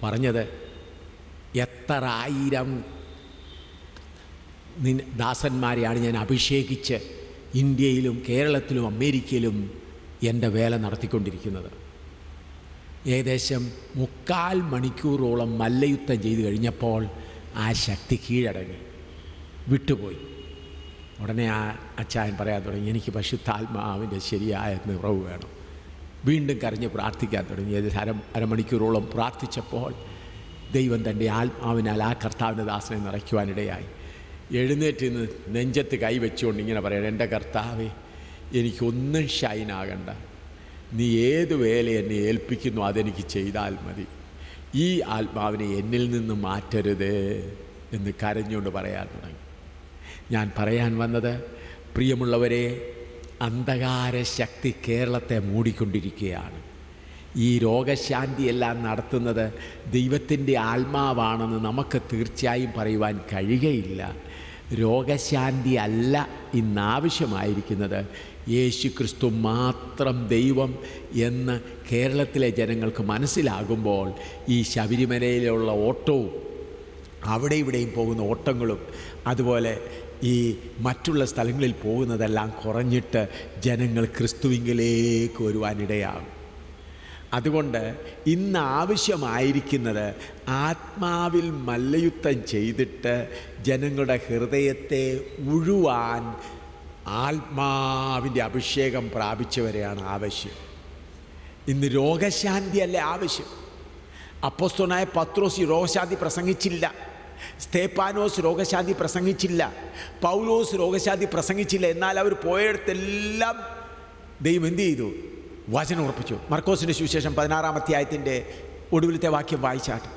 A: പറഞ്ഞത്. എത്ര ആയിരം ദാസന്മാരെയാണ് ഞാൻ അഭിഷേകിച്ച് ഇന്ത്യയിലും കേരളത്തിലും അമേരിക്കയിലും എൻ്റെ വേല നടത്തിക്കൊണ്ടിരിക്കുന്നത്. ഏകദേശം 3/4 മണിക്കൂറോളം മല്ലയുദ്ധം ചെയ്ത് കഴിഞ്ഞപ്പോൾ ആ ശക്തി കീഴടങ്ങി, വിട്ടുപോയി. ഉടനെ ആ അച്ചായൻ പറയാൻ തുടങ്ങി, എനിക്ക് പരിശുദ്ധാത്മാവിൻ്റെ ശരിയായ നിറവ് വേണം. വീണ്ടും കരഞ്ഞ് പ്രാർത്ഥിക്കാൻ തുടങ്ങി. ഏകദേശം അരമണിക്കൂറോളം പ്രാർത്ഥിച്ചപ്പോൾ ദൈവം തൻ്റെ ആത്മാവിനാൽ ആ കർത്താവിൻ്റെ ദാസനെ നിറയ്ക്കുവാനിടയായി. എഴുന്നേറ്റ് നിന്ന് നെഞ്ചത്ത് കൈവച്ചുകൊണ്ട് ഇങ്ങനെ പറയണം, എൻ്റെ കർത്താവേ, എനിക്കൊന്നും ഷൈനാകണ്ട, നീ ഏത് വേല എന്നെ ഏൽപ്പിക്കുന്നു അതെനിക്ക് ചെയ്താൽ മതി. ഈ ആത്മാവിനെ എന്നിൽ നിന്ന് മാറ്റരുത് എന്ന് കരഞ്ഞുകൊണ്ട് പറയാൻ തുടങ്ങി. ഞാൻ പറയാൻ വന്നത്, പ്രിയമുള്ളവരെ, അന്ധകാര ശക്തി കേരളത്തെ മൂടിക്കൊണ്ടിരിക്കുകയാണ്. ഈ രോഗശാന്തിയെല്ലാം നടത്തുന്നത് ദൈവത്തിൻ്റെ ആത്മാവാണെന്ന് നമുക്ക് തീർച്ചയായും പറയുവാൻ കഴിയുകയില്ല. രോഗശാന്തി അല്ല ഇന്നാവശ്യമായിരിക്കുന്നത്, യേശു ക്രിസ്തു മാത്രം ദൈവം എന്ന് കേരളത്തിലെ ജനങ്ങൾക്ക് മനസ്സിലാകുമ്പോൾ ഈ ശബരിമലയിലുള്ള ഓട്ടവും അവിടെ ഇവിടെയും പോകുന്ന ഓട്ടങ്ങളും അതുപോലെ ഈ മറ്റുള്ള സ്ഥലങ്ങളിൽ പോകുന്നതെല്ലാം കുറഞ്ഞിട്ട് ജനങ്ങൾ ക്രിസ്തുവിങ്കിലേക്ക് വരുവാനിടയാകും. അതുകൊണ്ട് ഇന്ന് ആവശ്യമായിരിക്കുന്നത് ആത്മാവിൽ മല്ലയുദ്ധം ചെയ്തിട്ട് ജനങ്ങളുടെ ഹൃദയത്തെ ഉഴുവാൻ ആത്മാവിൻ്റെ അഭിഷേകം പ്രാപിച്ചവരെയാണ് ആവശ്യം. ഇന്ന് രോഗശാന്തിയല്ലേ ആവശ്യം. അപ്പോസ്തലനായ പത്രോസ് രോഗശാന്തി പ്രസംഗിച്ചില്ല, സ്തേഫാനോസ് രോഗശാന്തി പ്രസംഗിച്ചില്ല, പൗലോസ് രോഗശാന്തി പ്രസംഗിച്ചില്ല. എന്നാൽ അവർ പോയിടത്തെല്ലാം ദൈവം എന്ത് ചെയ്തു? വചനം ഉറപ്പിച്ചു. മർക്കോസിൻ്റെ സുവിശേഷം 16-ാം അധ്യായത്തിൻ്റെ ഒടുവിലത്തെ വാക്യം വായിച്ചാട്ട്.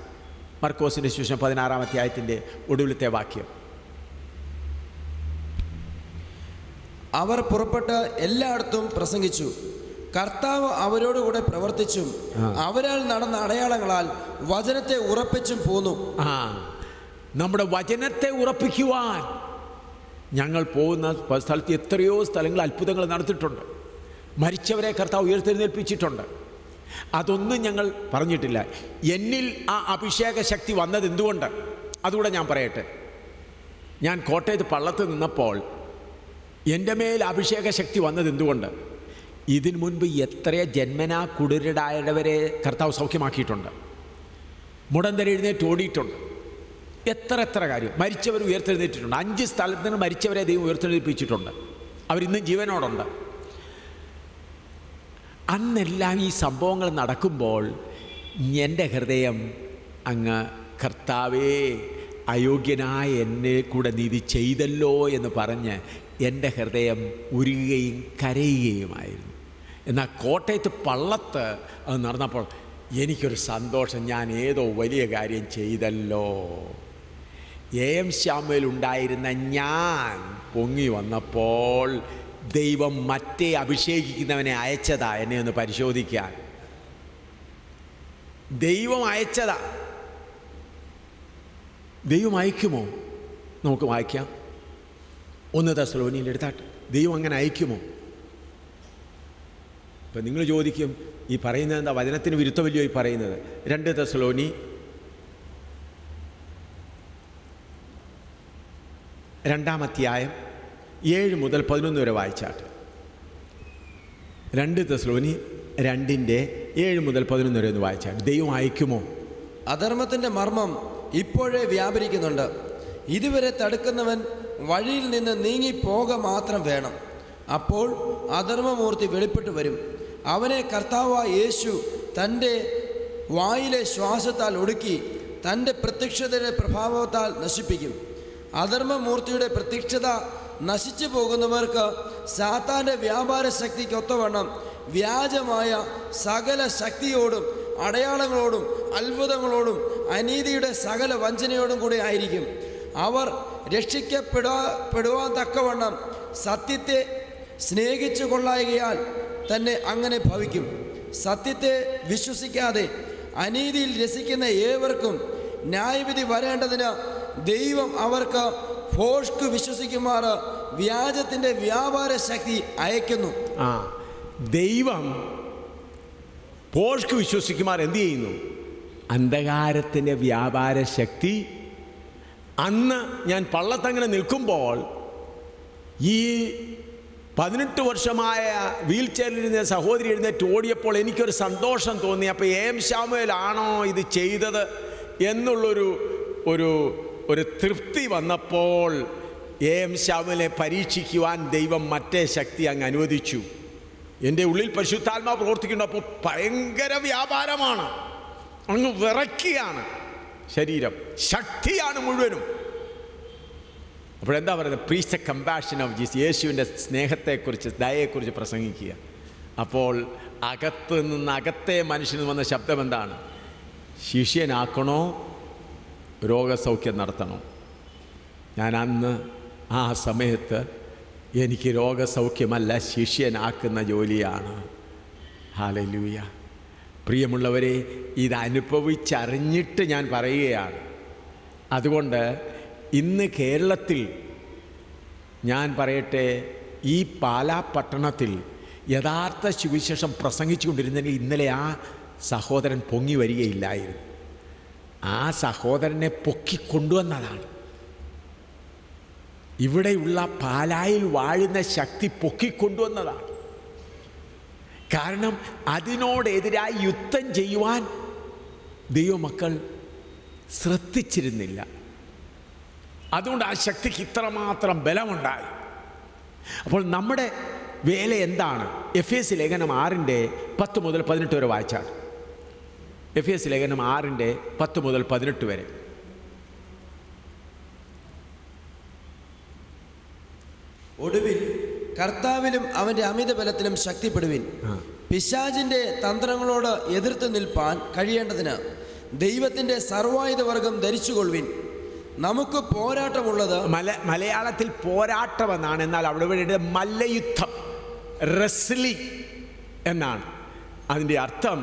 A: മർക്കോസിൻ്റെ സുവിശേഷം 16-ാം അധ്യായത്തിൻ്റെ ഒടുവിലത്തെ വാക്യം.
B: അവർ പുറപ്പെട്ട് എല്ലായിടത്തും പ്രസംഗിച്ചു, കർത്താവ് അവരോടുകൂടെ പ്രവർത്തിച്ചും അവരാൽ നടന്ന അടയാളങ്ങളാൽ വചനത്തെ ഉറപ്പിച്ചും പോന്നു.
A: നമ്മുടെ വചനത്തെ ഉറപ്പിക്കുവാൻ ഞങ്ങൾ പോകുന്ന സ്ഥലത്ത് എത്രയോ സ്ഥലങ്ങൾ അത്ഭുതങ്ങൾ നടത്തിയിട്ടുണ്ട്. മരിച്ചവരെ കർത്താവ് ഉയർത്തെഴുന്നേൽപ്പിച്ചിട്ടുണ്ട്. അതൊന്നും ഞങ്ങൾ പറഞ്ഞിട്ടില്ല. എന്നിൽ ആ അഭിഷേക ശക്തി വന്നത് എന്തുകൊണ്ട്? അതുകൂടെ ഞാൻ പറയട്ടെ. ഞാൻ കോട്ടയത്ത് പള്ളത്ത് നിന്നപ്പോൾ എൻ്റെ മേൽ അഭിഷേക ശക്തി വന്നത് എന്തുകൊണ്ട്? ഇതിനു മുൻപ് എത്രയോ ജന്മനാ കുടിരടായവരെ കർത്താവ് സൗഖ്യമാക്കിയിട്ടുണ്ട്. മുടന്തര എഴുന്നേറ്റ് ഓടിയിട്ടുണ്ട്. എത്ര കാര്യം. മരിച്ചവർ ഉയർത്തെഴുന്നേറ്റിട്ടുണ്ട്. 5 സ്ഥലത്ത് നിന്ന് മരിച്ചവരെ ദൈവം ഉയർത്തെഴുന്നേൽപ്പിച്ചിട്ടുണ്ട്. അവരിന്നും ജീവനോടുണ്ട്. അന്നെല്ലാം ഈ സംഭവങ്ങൾ നടക്കുമ്പോൾ എൻ്റെ ഹൃദയം അങ്ങ് കർത്താവേ, അയോഗ്യനായ എന്നെ കൂടെ നീതി ചെയ്തല്ലോ എന്ന് പറഞ്ഞ് എൻ്റെ ഹൃദയം ഉരുകുകയും കരയുകയുമായിരുന്നു. എന്നാൽ കോട്ടയത്ത് പള്ളത്ത് അത് നടന്നപ്പോൾ എനിക്കൊരു സന്തോഷം. ഞാൻ ഏതോ വലിയ കാര്യം ചെയ്തല്ലോ. എം ശ്യാമയിലുണ്ടായിരുന്ന ഞാൻ പൊങ്ങി വന്നപ്പോൾ ദൈവം മറ്റേ അഭിഷേകിക്കുന്നവനെ അയച്ചതാ എന്നെ ഒന്ന് പരിശോധിക്കാൻ. ദൈവം അയച്ചതാ. ദൈവം അയക്കുമോ? നമുക്ക് വായിക്കാം. 1 തെസ്സലോനിയിൽ എടുത്താട്ട്. ദൈവം അങ്ങനെ അയക്കുമോ? ഇപ്പം നിങ്ങൾ ചോദിക്കും, ഈ പറയുന്നത് എന്താ, വചനത്തിന് വിരുദ്ധമല്ലയോ ഈ പറയുന്നത്? 2 തെസ്സലോനി 2-ാം അധ്യായം 7 മുതൽ 11 വരെ വായിച്ചാട്ട്. 2 തെസ്സലോനി 2:7 മുതൽ 11 വരെ ഒന്ന് വായിച്ചാട്ട്. ദൈവം അയക്കുമോ?
B: അധർമ്മത്തിൻ്റെ മർമ്മം ഇപ്പോഴേ വ്യാപരിക്കുന്നുണ്ട്. ഇതുവരെ തടുക്കുന്നവൻ വഴിയിൽ നിന്ന് നീങ്ങിപ്പോക മാത്രം വേണം. അപ്പോൾ അധർമ്മമൂർത്തി വെളിപ്പെട്ടു വരും. അവനെ കർത്താവായ യേശു തൻ്റെ വായിലെ ശ്വാസത്താൽ ഒടുക്കി തൻ്റെ പ്രത്യക്ഷതയുടെ പ്രഭാവത്താൽ നശിപ്പിക്കും. അധർമ്മമൂർത്തിയുടെ പ്രത്യക്ഷത നശിച്ചു പോകുന്നവർക്ക് സാത്താൻ്റെ വ്യാപാര ശക്തിക്കൊത്തവണ്ണം വ്യാജമായ സകല ശക്തിയോടും അടയാളങ്ങളോടും അത്ഭുതങ്ങളോടും അനീതിയുടെ സകല വഞ്ചനയോടും കൂടി ആയിരിക്കും. അവർ രക്ഷിക്കപ്പെടുവാൻ തക്കവണ്ണം സത്യത്തെ സ്നേഹിച്ചു കൊള്ളായകയാൽ തന്നെ അങ്ങനെ ഭവിക്കും. സത്യത്തെ വിശ്വസിക്കാതെ അനീതിയിൽ രസിക്കുന്ന ഏവർക്കും ന്യായവിധി വരേണ്ടതിന് ദൈവം അവർക്ക് ഭോഷ്ക് വിശ്വസിക്കുമാറ് വ്യാജത്തിൻ്റെ വ്യാപാര ശക്തി അയക്കുന്നു.
A: ദൈവം ഭോഷ്ക് വിശ്വസിക്കുമാർ എന്ത് ചെയ്യുന്നു? അന്ധകാരത്തിൻ്റെ വ്യാപാര ശക്തി. അന്ന് ഞാൻ പള്ളത്തങ്ങനെ നിൽക്കുമ്പോൾ ഈ 18 വർഷമായ വീൽ ചെയറിലിരുന്ന സഹോദരി എഴുന്നേറ്റ് ഓടിയപ്പോൾ എനിക്കൊരു സന്തോഷം തോന്നി. അപ്പോൾ എം ശാമുവേലാണോ ഇത് ചെയ്തത് എന്നുള്ളൊരു ഒരു തൃപ്തി വന്നപ്പോൾ എം ശാമുവേലിനെ പരീക്ഷിക്കുവാൻ ദൈവം മറ്റേ ശക്തി അങ്ങ് അനുവദിച്ചു. എൻ്റെ ഉള്ളിൽ പരിശുദ്ധാത്മാവ് പ്രവർത്തിക്കുന്നപ്പോൾ ഭയങ്കര വ്യാപാരമാണ്, അങ്ങ് വിറയ്ക്കുകയാണ് ശരീരം, ശക്തിയാണ് മുഴുവനും. അപ്പോഴെന്താ പറയുന്നത്? Preach the compassion of Jesus, യേശുവിൻ്റെ സ്നേഹത്തെക്കുറിച്ച്, ദയയെക്കുറിച്ച് പ്രസംഗിക്കുക. അപ്പോൾ അകത്ത് നിന്ന്, അകത്തെ മനുഷ്യന് വന്ന ശബ്ദം എന്താണ്? ശിഷ്യനാക്കണോ രോഗസൗഖ്യം നടത്തണോ? ഞാൻ അന്ന് ആ സമയത്ത് എനിക്ക് രോഗസൗഖ്യമല്ല, ശിഷ്യനാക്കുന്ന ജോലിയാണ്. ഹല്ലേലൂയ. പ്രിയമുള്ളവരെ, ഇതനുഭവിച്ചറിഞ്ഞിട്ട് ഞാൻ പറയുകയാണ്. അതുകൊണ്ട് ഇന്ന് കേരളത്തിൽ ഞാൻ പറയട്ടെ, ഈ പാലാ പട്ടണത്തിൽ യഥാർത്ഥ സുവിശേഷം പ്രസംഗിച്ചുകൊണ്ടിരുന്നെങ്കിൽ ഇന്നലെ ആ സഹോദരൻ പൊങ്ങി വരികയില്ലായിരുന്നു. ആ സഹോദരനെ പൊക്കിക്കൊണ്ടുവന്നതാണ്. ഇവിടെയുള്ള പാലായിൽ വാഴുന്ന ശക്തി പൊക്കിക്കൊണ്ടുവന്നതാണ്. കാരണം അതിനോടെതിരായി യുദ്ധം ചെയ്യുവാൻ ദൈവമക്കൾ ശ്രദ്ധിച്ചിരുന്നില്ല. അതുകൊണ്ട് ആ ശക്തിക്ക് ഇത്രമാത്രം ബലമുണ്ടായി. അപ്പോൾ നമ്മുടെ വേല എന്താണ്? എഫേസ്യ ലേഖനം 6:10 മുതൽ 18 വരെ വായിച്ചാൽ. എഫേസ്യ ലേഖനം 6:10 മുതൽ 18 വരെ.
B: ഒടുവിൽ കർത്താവിലും അവൻ്റെ അമിത ബലത്തിലും ശക്തിപ്പെടുവിൻ. പിശാചിൻ്റെ തന്ത്രങ്ങളോട് എതിർത്ത് നിൽപ്പാൻ കഴിയേണ്ടതിന് ദൈവത്തിൻ്റെ സർവായുധവർഗം ധരിച്ചുകൊള്ളുവിൻ. നമുക്ക് പോരാട്ടമുള്ളത്,
A: മലയാളത്തിൽ പോരാട്ടം എന്നാണ്, എന്നാൽ അവിടെ വേണ്ടിയിട്ട് മല്ലയുദ്ധം, റെസ്ലിംഗ് എന്നാണ് അതിൻ്റെ അർത്ഥം.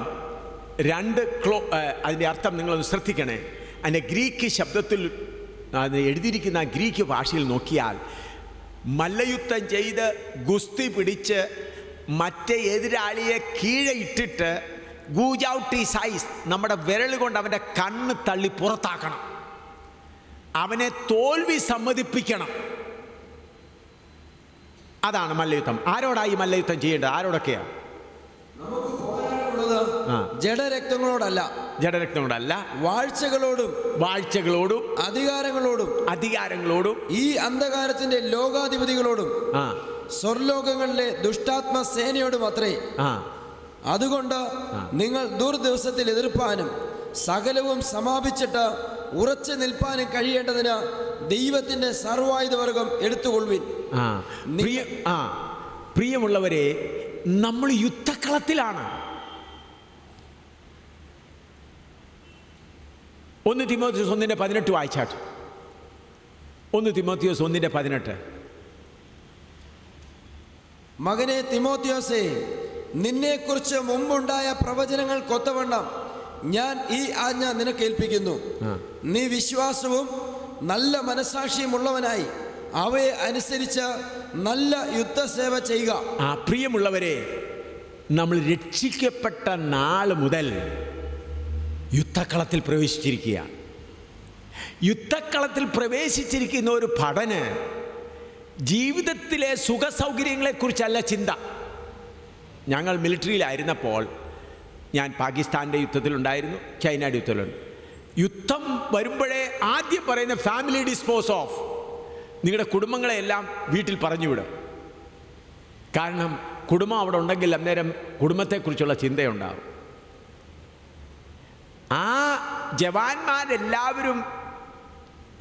A: അതിൻ്റെ അർത്ഥം നിങ്ങളൊന്ന് ശ്രദ്ധിക്കണേ. അതിൻ്റെ ഗ്രീക്ക് ശബ്ദത്തിൽ അത് എഴുതിയിരിക്കുന്ന ഗ്രീക്ക് ഭാഷയിൽ നോക്കിയാൽ മല്ലയുദ്ധം ചെയ്ത് ഗുസ്തി പിടിച്ച് മറ്റേ എതിരാളിയെ കീഴെ ഇട്ടിട്ട് ഗൂജൌട്ടി സൈസ്, നമ്മുടെ വിരൽ കൊണ്ട് അവൻ്റെ കണ്ണ് തള്ളി പുറത്താക്കണം, അവനെ തോൽവി സമ്മതിപ്പിക്കണം. അതാണ് മല്ലയുദ്ധം. ആരോടായി മല്ലയുദ്ധം ചെയ്യേണ്ടത്? ആരോടൊക്കെയാണ്?
B: ജഡരക്തങ്ങളോടല്ല, വാഴ്ചകളോടും അധികാരങ്ങളോടും ഈ അന്ധകാരത്തിന്റെ ലോകാധിപതികളോടും സ്വർലോകങ്ങളിലെ ദുഷ്ടാത്മ സേനയോടും അത്രേ. അതുകൊണ്ട് നിങ്ങൾ ദുർദിവസത്തിൽ എതിർപ്പാനും സകലവും സമാപിച്ചിട്ട് ഉറച്ചു നിൽപ്പാനും കഴിയേണ്ടതിന് ദൈവത്തിന്റെ സർവായുധവർഗം എടുത്തുകൊള്ളുവിൻ.
A: പ്രിയമുള്ളവരെ, നമ്മൾ യുദ്ധക്കളത്തിലാണ്. 1 തിമോത്തിയോസ് 1:18 വായിച്ചാട്ട്. 1 തിമോത്തിയോസ് 1:18.
B: മകനെ തിമോത്തിയോസേ, നിന്നെക്കുറിച്ച് മുമ്പുണ്ടായ പ്രവചനങ്ങൾ കൊത്തവണ്ണം ഞാൻ ഈ ആജ്ഞ നിനക്കേൽപ്പിക്കുന്നു. നീ വിശ്വാസവും നല്ല മനസാക്ഷിയുമുള്ളവനായി അവയെ അനുസരിച്ച് നല്ല യുദ്ധസേവ ചെയ്യുക.
A: പ്രിയമുള്ളവരെ, നമ്മൾ രക്ഷിക്കപ്പെട്ട നാൾ മുതൽ യുദ്ധക്കളത്തിൽ പ്രവേശിച്ചിരിക്കുക. യുദ്ധക്കളത്തിൽ പ്രവേശിച്ചിരിക്കുന്ന ഒരു ഭടന് ജീവിതത്തിലെ സുഖ സൗകര്യങ്ങളെക്കുറിച്ചല്ല ചിന്ത. ഞങ്ങൾ മിലിറ്ററിയിലായിരുന്നപ്പോൾ, ഞാൻ പാകിസ്ഥാൻ്റെ യുദ്ധത്തിലുണ്ടായിരുന്നു, ചൈനയുടെ യുദ്ധത്തിലുണ്ട്. യുദ്ധം വരുമ്പോഴേ ആദ്യം പറയുന്ന ഫാമിലി ഡിസ്പോസ് ഓഫ്, നിങ്ങളുടെ കുടുംബങ്ങളെയെല്ലാം വീട്ടിൽ പറഞ്ഞു വിടും. കാരണം കുടുംബം അവിടെ ഉണ്ടെങ്കിൽ അന്നേരം കുടുംബത്തെക്കുറിച്ചുള്ള ചിന്തയുണ്ടാകും. ആ ജവാന്മാരെല്ലാവരും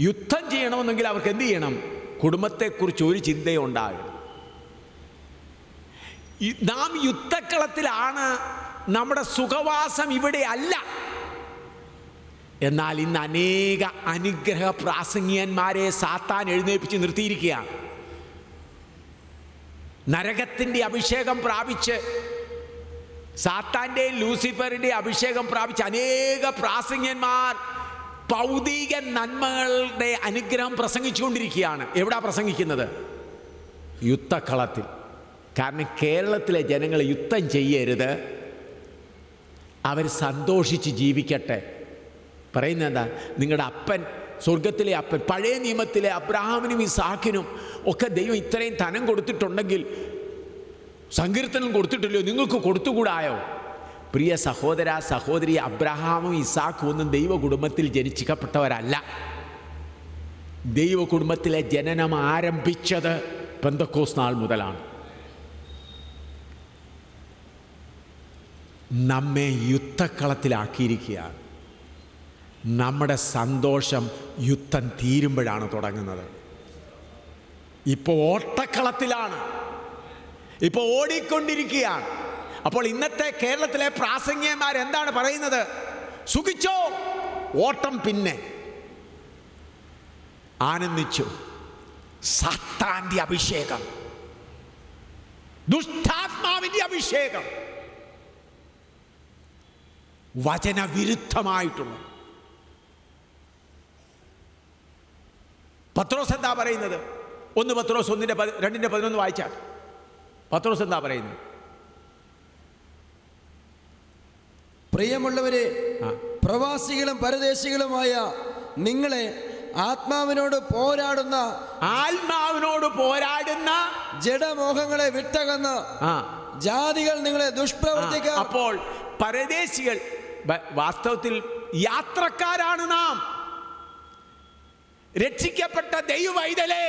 A: യുദ്ധം ചെയ്യണമെന്നെങ്കിൽ അവർക്ക് എന്ത് ചെയ്യണം? കുടുംബത്തെക്കുറിച്ച് ഒരു ചിന്തയുണ്ടാകണം. നാം യുദ്ധക്കളത്തിലാണ്, നമ്മുടെ സുഖവാസം ഇവിടെ അല്ല. എന്നാൽ ഇന്ന് അനേക അനുഗ്രഹ പ്രാസംഗികന്മാരെ സാത്താൻ എഴുന്നേൽപ്പിച്ച് നിർത്തിയിരിക്കുകയാണ്. നരകത്തിൻ്റെ അഭിഷേകം പ്രാപിച്ച്, സാത്താൻ്റെയും ലൂസിഫറിൻ്റെ അഭിഷേകം പ്രാപിച്ച് അനേക പ്രാസംഗികന്മാർ ഭൗതിക നന്മകളുടെ അനുഗ്രഹം പ്രസംഗിച്ചുകൊണ്ടിരിക്കുകയാണ്. എവിടാ പ്രസംഗിക്കുന്നത്? യുദ്ധക്കളത്തിൽ. കാരണം കേരളത്തിലെ ജനങ്ങൾ യുദ്ധം ചെയ്യരുത്, അവർ സന്തോഷിച്ച് ജീവിക്കട്ടെ. പറയുന്നത് എന്താ? നിങ്ങളുടെ അപ്പൻ, സ്വർഗത്തിലെ അപ്പൻ, പഴയ നിയമത്തിലെ അബ്രഹാമിനും ഇസാക്കിനും ഒക്കെ ദൈവം ഇത്രയും ധനം കൊടുത്തിട്ടുണ്ടെങ്കിൽ സങ്കീർത്തനം കൊടുത്തിട്ടില്ലയോ? നിങ്ങൾക്ക് കൊടുത്തുകൂടായോ? പ്രിയ സഹോദര സഹോദരി, അബ്രഹാമും ഇസാക്കും ഒന്നും ദൈവ കുടുംബത്തിൽ ജനിച്ചിക്കപ്പെട്ടവരല്ല. ദൈവ കുടുംബത്തിലെ ജനനം ആരംഭിച്ചത് പെന്തക്കോസ്ത് നാൾ മുതലാണ്. നമ്മെ യുദ്ധക്കളത്തിലാക്കിയിരിക്കുകയാണ്. നമ്മുടെ സന്തോഷം യുദ്ധം തീരുമ്പോഴാണ് തുടങ്ങുന്നത്. ഇപ്പോൾ ഓട്ടക്കളത്തിലാണ്, ഇപ്പോൾ ഓടിക്കൊണ്ടിരിക്കുകയാണ്. അപ്പോൾ ഇന്നത്തെ കേരളത്തിലെ പ്രാസംഗികന്മാർ എന്താണ് പറയുന്നത്? സുഖിച്ചോ, ഓട്ടം പിന്നെ. ആനന്ദിച്ചു. സാത്താന്റെ അഭിഷേകം, ദുഷ്ടാത്മാവിന്റെ അഭിഷേകം, വചനവിരുദ്ധമായിട്ടുള്ള. പത്രോസ് എന്താ പറയുന്നത്? 1 പത്രോസ് 1:2-11 വായിച്ചാൽ പത്രോസ് എന്താ പറയുന്നത്?
B: പ്രിയമുള്ളവരെ, പ്രവാസികളും പരദേശികളുമായ നിങ്ങളെ ആത്മാവിനോട് പോരാടുന്ന ജഡമോഹങ്ങളെ വിട്ടകന്ന് ജാതികൾ നിങ്ങളെ ദുഷ്പ്രവർത്തിക്കുക.
A: അപ്പോൾ പരദേശികൾ വാസ്തവത്തിൽ യാത്രക്കാരാണ് നാം. രക്ഷിക്കപ്പെട്ട ദൈവവൈതലേ,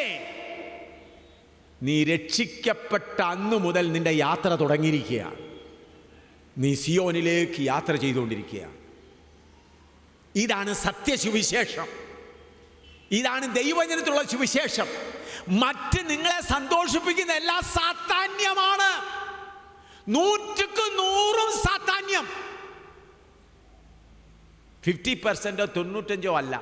A: നീ രക്ഷിക്കപ്പെട്ട അന്നു മുതൽ നിന്റെ യാത്ര തുടങ്ങിയിരിക്കുകയാണ്. നീ സിയോനിലേക്ക് യാത്ര ചെയ്തുകൊണ്ടിരിക്കുകയാണ്. ഇതാണ് സത്യസുവിശേഷം, ഇതാണ് ദൈവജനത്തിലുള്ള സുവിശേഷം. മറ്റ് നിങ്ങളെ സന്തോഷിപ്പിക്കുന്ന എല്ലാം സാത്താന്യമാണ്. 100% സാത്താന്യം. 50% 95% അല്ല.